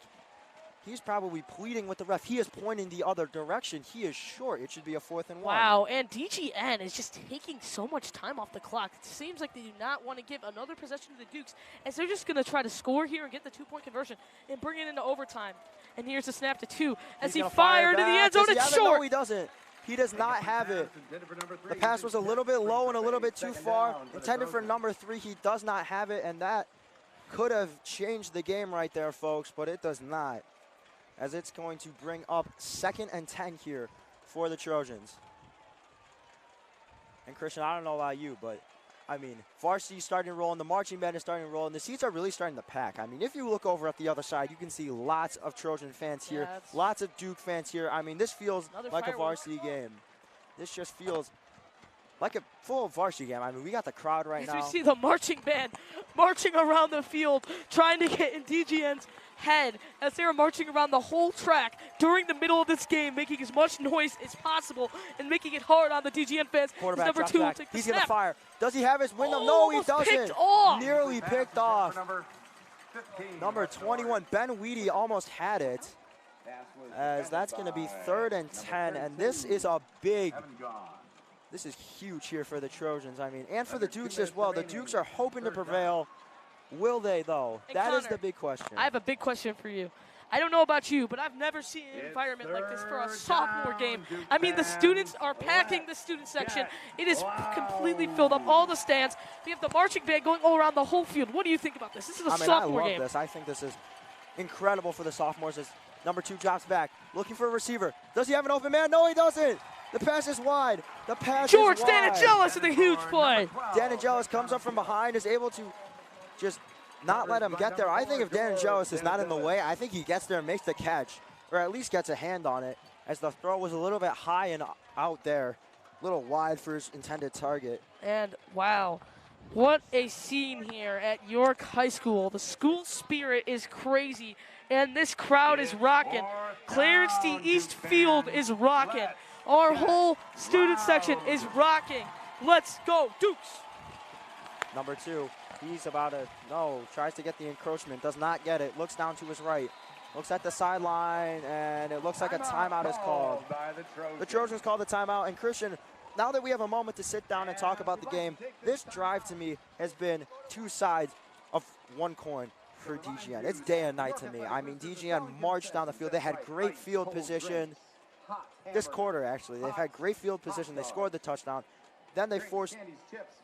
he's probably pleading with the ref. He is pointing the other direction. He is short. It should be a 4th and 1. Wow, and DGN is just taking so much time off the clock. It seems like they do not want to give another possession to the Dukes, as they're just going to try to score here and get the 2-point conversion and bring it into overtime. And here's the snap to 2 as he fired into the end zone. It's short. No, he doesn't. He does not have it. The pass was a little bit low and a little bit too far. Intended for number 3. He does not have it, and that could have changed the game right there, folks, but it does not, as it's going to bring up 2nd and 10 here for the Trojans. And Christian, I don't know about you, but I mean, varsity's starting to roll, and the marching band is starting to roll, and the seats are really starting to pack. I mean, if you look over at the other side, you can see lots of Trojan fans here, lots of Duke fans here. I mean, this feels like a varsity game. This just feels like a full varsity game. I mean, we got the crowd right now. As we see the marching band marching around the field, trying to get in DGN's head as they were marching around the whole track during the middle of this game, making as much noise as possible and making it hard on the DGN fans. Quarterback number 2 will take the He's snap. going to fire. Does he have his window? No, he doesn't. Picked off. Nearly picked off. Number 21, Ben Weedy almost had it, as that's going to be 3rd and 10, and this is a big, this is huge here for the Trojans, I mean, and for the Dukes as well. The Dukes are hoping to prevail. Will they, though? And That is Connor, the big question. I have a big question for you. I don't know about you, but I've never seen an environment like this for a sophomore game. I mean, the students are packing the student section. It is completely filled up, all the stands. We have the marching band going all around the whole field. What do you think about this? This is a sophomore I love game. this. I think this is incredible for the sophomores as number 2 drops back, looking for a receiver. Does he have an open man? No, he doesn't. The pass is wide. The pass George is wide. Danigelis with a huge play. Danigelis comes up from behind, is able to just not let him get there. I think if Danigelis is not in the way, I think he gets there and makes the catch, or at least gets a hand on it, as the throw was a little bit high and out there, a little wide for his intended target. And wow, what a scene here at York High School. The school spirit is crazy, and this crowd is rocking. Clarence D. East Field is rocking. Our whole student section is rocking. Let's go, Dukes. Number 2, he's about to, tries to get the encroachment, does not get it, looks down to his right, looks at the sideline, and it looks like a timeout is called. The Trojans called the timeout, and Christian, now that we have a moment to sit down and talk about the game, this drive to me has been 2 sides of one coin for DGN. It's day and night to me. I mean, DGN marched down the field. They had great field position. This quarter, actually, they've had great field position. They scored the touchdown. Then they forced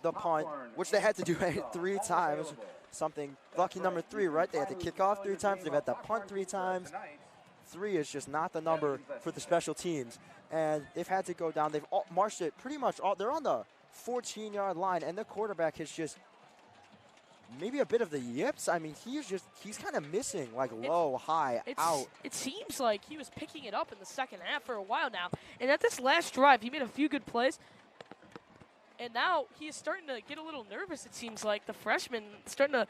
the punt, which they had to do 3 times. Something lucky number 3, right? They had to kick off 3 times. They've had to punt 3 times. 3 is just not the number for the special teams. And they've had to go down. They've marched it pretty much all. They're on the 14-yard line, and the quarterback has just maybe a bit of the yips. I mean, he's kind of missing, like low, high, out. It seems like he was picking it up in the second half for a while now. And at this last drive, he made a few good plays. And now he is starting to get a little nervous, it seems like. The freshman starting to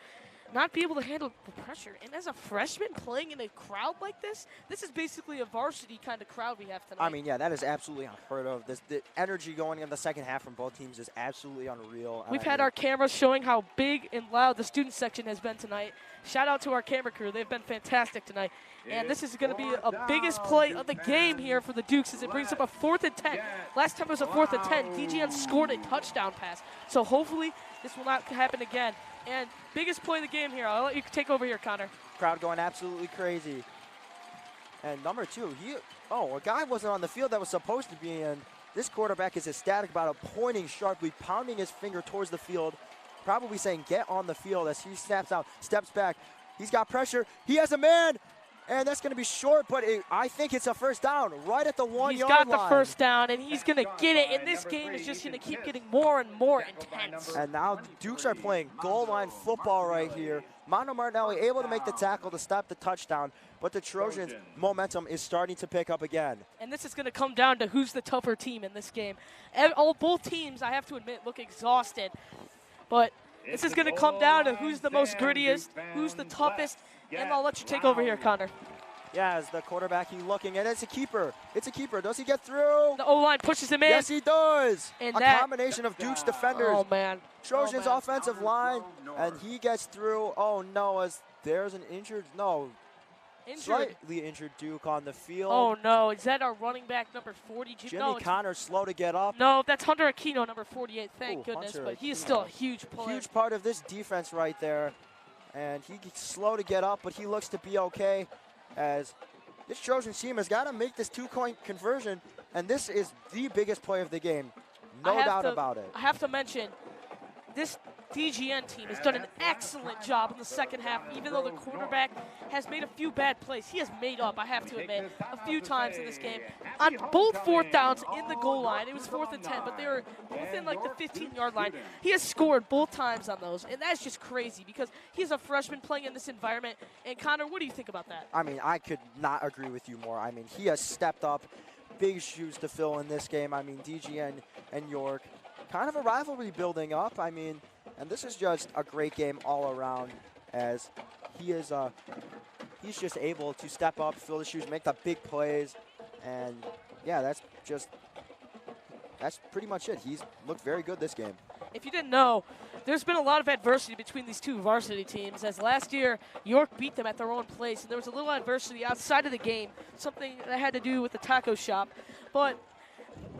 not be able to handle the pressure. And as a freshman playing in a crowd like this is basically a varsity kind of crowd we have tonight. I mean, yeah, that is absolutely unheard of. The energy going in the second half from both teams is absolutely unreal. We've had our cameras showing how big and loud the student section has been tonight. Shout out to our camera crew. They've been fantastic tonight. And this is going to be a biggest play of the game here for the Dukes as it brings up a 4th and 10. Last time it was a 4th and 10. DGN scored a touchdown pass. So hopefully this will not happen again. And biggest play of the game here. I'll let you take over here, Connor. Crowd going absolutely crazy. And number 2, a guy wasn't on the field that was supposed to be in. This quarterback is ecstatic about it, pointing sharply, pounding his finger towards the field, probably saying, get on the field as he snaps out, steps back. He's got pressure. He has a man. And that's going to be short, but I think it's a first down right at the 1 yard line. He's got the first down, and he's going to get it. And this game is just going to keep getting more and more intense. And now the Dukes are playing goal line football right here. Mondo Martinelli able to make the tackle to stop the touchdown, but the Trojans' momentum is starting to pick up again. And this is going to come down to who's the tougher team in this game. Both teams, I have to admit, look exhausted. But this is going to come down to who's the most grittiest, who's the toughest. And I'll let you take over here, Connor. Yeah, as the quarterback, he's looking, and it's a keeper. It's a keeper. Does he get through? The O-line pushes him in. Yes, he does. And a combination of Duke's defenders. Oh, man. Trojans' offensive line, and he gets through. Oh, no, as there's an slightly injured Duke on the field. Oh, no. Is that our running back, number 40? Jimmy Connor slow to get up. No, that's Hunter Aquino, number 48. Thank goodness, Hunter but he is Aquino. still a huge player. Huge part of this defense right there. And he's slow to get up, but he looks to be okay as this Trojan team has got to make this two-point conversion, and this is the biggest play of the game. No doubt about it. I have to mention, this DGN team has done an excellent job in the second half, even though the quarterback has made a few bad plays. He has made up, I have to admit, a few times in this game. On both fourth downs in the goal line, it was 4th and 10, but they were within like the 15-yard line. He has scored both times on those, and that's just crazy because he's a freshman playing in this environment. And Connor, what do you think about that? I mean, I could not agree with you more. I mean, he has stepped up, big shoes to fill in this game. I mean, DGN and York, kind of a rivalry building up. I mean, and this is just a great game all around as he is he's just able to step up, fill the shoes, make the big plays. And yeah, that's pretty much it. He's looked very good this game. If you didn't know, there's been a lot of adversity between these two varsity teams, as last year York beat them at their own place, and there was a little adversity outside of the game, something that had to do with the taco shop. But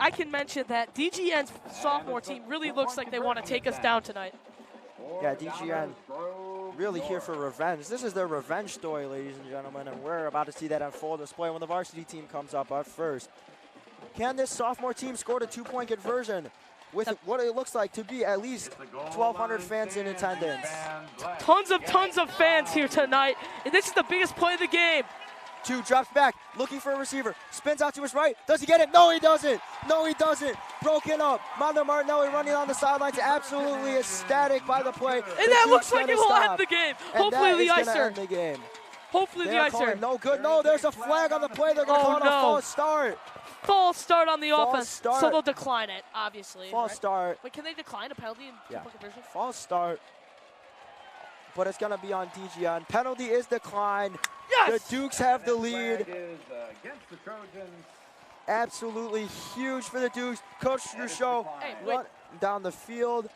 I can mention that DGN's sophomore team really looks like they want to take us down tonight. Yeah, DGN really here for revenge. This is their revenge story, ladies and gentlemen, and we're about to see that on full display when the varsity team comes up. But first, can this sophomore team score a two-point conversion with what it looks like to be at least 1,200 fans in attendance? Tons of fans here tonight, and this is the biggest play of the game. Two, drops back, looking for a receiver, spins out to his right. Does he get it? No, he doesn't. No, he doesn't. Broken up. Mondo Martinelli running on the sidelines, absolutely ecstatic by the play. And that looks like it will end the game. Hopefully the icer. End the game. Hopefully the icer. No good. No, there's a flag on the play. They're going to call it a false start. False start on the offense, start. so they'll decline it, obviously. False start. Wait, can they decline a penalty in two-point conversion? False start. But it's going to be on DGN. Penalty is declined. Yes! The Dukes have the lead. Absolutely huge for the Dukes. Coach Rousseau down the field.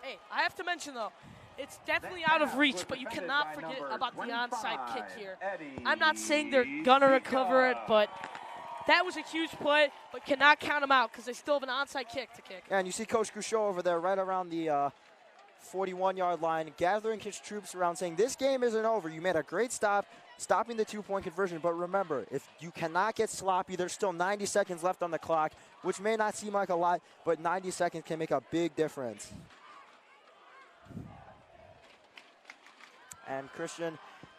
Hey, I have to mention, though, it's definitely out of reach, but you cannot forget about the onside kick here. I'm not saying they're going to recover it, but that was a huge play, but cannot count them out because they still have an onside kick to kick. Yeah, and you see Coach Rousseau over there right around the 41-yard line, gathering his troops around, saying this game isn't over. You made a great stop, stopping the two-point conversion. But remember, if you cannot get sloppy, there's still 90 seconds left on the clock, which may not seem like a lot, but 90 seconds can make a big difference. And Christian,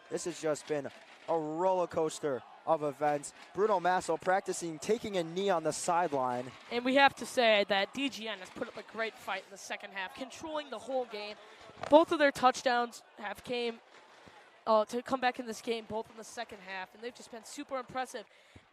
this has just been a roller coaster of events. Bruno Masso practicing taking a knee on the sideline. And we have to say that DGN has put up a great fight in the second half, controlling the whole game. Both of their touchdowns have came to come back in this game, both in the second half, and they've just been super impressive.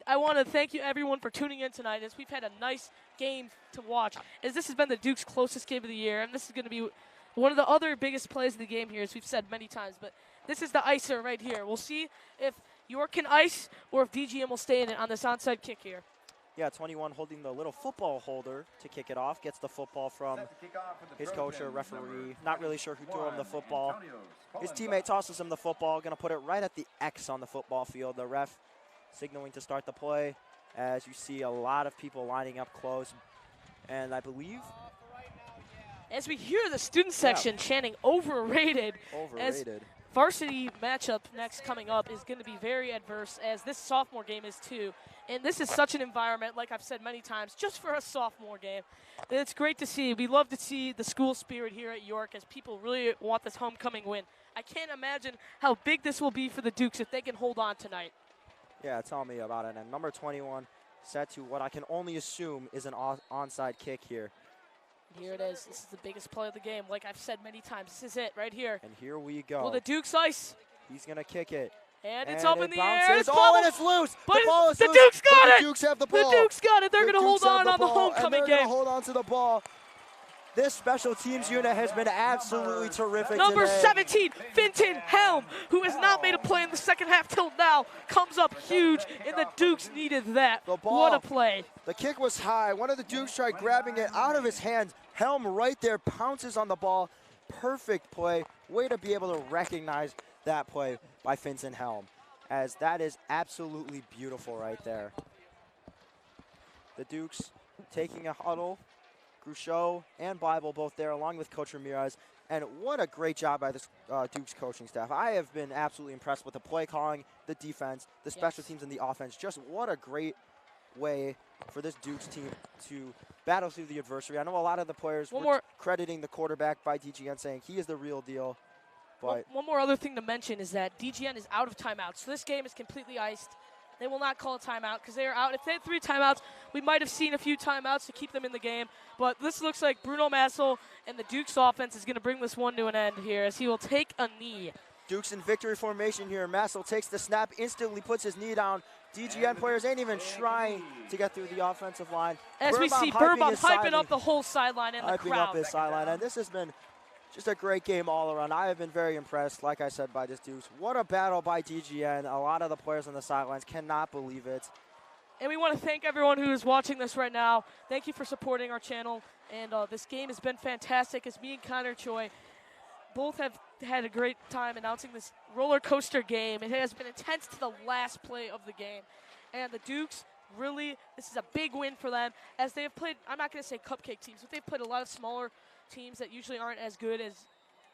I want to thank you, everyone, for tuning in tonight, as we've had a nice game to watch, as this has been the Duke's closest game of the year, and this is going to be one of the other biggest plays of the game here, as we've said many times, but this is the icer right here. We'll see if York can ice or if DGN will stay in it on this onside kick here. Yeah, 21 holding the little football holder to kick it off. Gets the football from his coach or referee. Not really sure who threw him the football. His teammate tosses him the football. Going to put it right at the X on the football field. The ref signaling to start the play. As you see a lot of people lining up close. And I believe, as we hear the student section chanting overrated. Overrated. varsity matchup next coming up is going to be very adverse, as this sophomore game is too. And this is such an environment, like I've said many times, just for a sophomore game. It's great to see. We love to see the school spirit here at York as people really want this homecoming win. I can't imagine how big this will be for the Dukes if they can hold on tonight. Yeah, tell me about it. And number 21 set to what I can only assume is an onside kick here. Here it is. This is the biggest play of the game. Like I've said many times, this is it right here. And here we go. Will the Dukes ice? He's going to kick it. And it's up in the air. Bounces. Oh, and it's loose. But The ball is the loose. Dukes got it. The Dukes have the ball. The Dukes got it. They're going to hold on the ball, homecoming and they're game. gonna hold on to the ball. This special teams unit has been absolutely terrific Number today. 17, Finton Helm, who has not made a play in the second half till now, comes up huge, and the Dukes needed that. The ball. What a play. The kick was high. One of the Dukes tried grabbing it out of his hands. Helm right there pounces on the ball. Perfect play. Way to be able to recognize that play by Finton Helm, as that is absolutely beautiful right there. The Dukes taking a huddle. Gruchot and Bible both there, along with Coach Ramirez. And what a great job by this Dukes coaching staff. I have been absolutely impressed with the play calling, the defense, the special teams, and the offense. Just what a great way for this Dukes team to battle through the adversity. I know a lot of the players were crediting the quarterback by DGN, saying he is the real deal. But one more other thing to mention is that DGN is out of timeouts. So this game is completely iced. They will not call a timeout because they are out. If they had 3 timeouts, we might have seen a few timeouts to keep them in the game. But this looks like Bruno Massel and the Dukes offense is going to bring this one to an end here, as he will take a knee. Dukes in victory formation here. Massel takes the snap, instantly puts his knee down. DGN players ain't even trying to get through the offensive line. As we see Birnbaum hyping up the whole sideline and the crowd. Hyping up his sideline. And this has been just a great game all around. I have been very impressed, like I said, by this Dukes. What a battle by DGN. A lot of the players on the sidelines cannot believe it. And we want to thank everyone who is watching this right now. Thank you for supporting our channel. And this game has been fantastic, as me and Connor Choi both have had a great time announcing this roller coaster game. It has been intense to the last play of the game. And the Dukes, really, this is a big win for them, as they have played, I'm not going to say cupcake teams, but they've played a lot of smaller teams that usually aren't as good as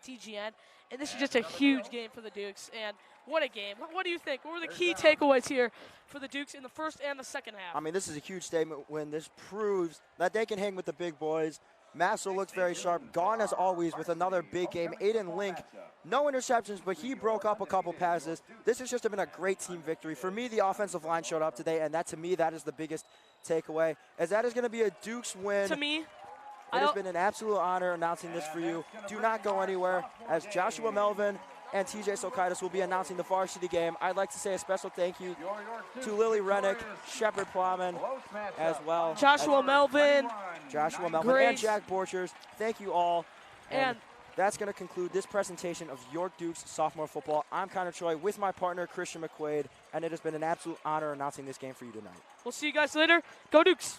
TGN. And this is just a huge game for the Dukes. And what a game. What do you think? What were the key takeaways here for the Dukes in the first and the second half? I mean, this is a huge statement when this proves that they can hang with the big boys. Massel looks very sharp. Gone as always with another big game. Aiden Link, no interceptions, but he broke up a couple passes. This has just been a great team victory. For me, the offensive line showed up today, and that, to me, that is the biggest takeaway, as that is going to be a Dukes win. To me, it has been an absolute honor announcing this for you. Do not go anywhere, as Joshua Melvin and TJ Silkaitis will be announcing the varsity game. I'd like to say a special thank you to Lily Rennick, Shep Plamann, as well. Joshua Melvin, and Jack Borchers. Thank you all. And that's going to conclude this presentation of York Dukes sophomore football. I'm Connor Choi with my partner, Christian McQuade, and it has been an absolute honor announcing this game for you tonight. We'll see you guys later. Go Dukes.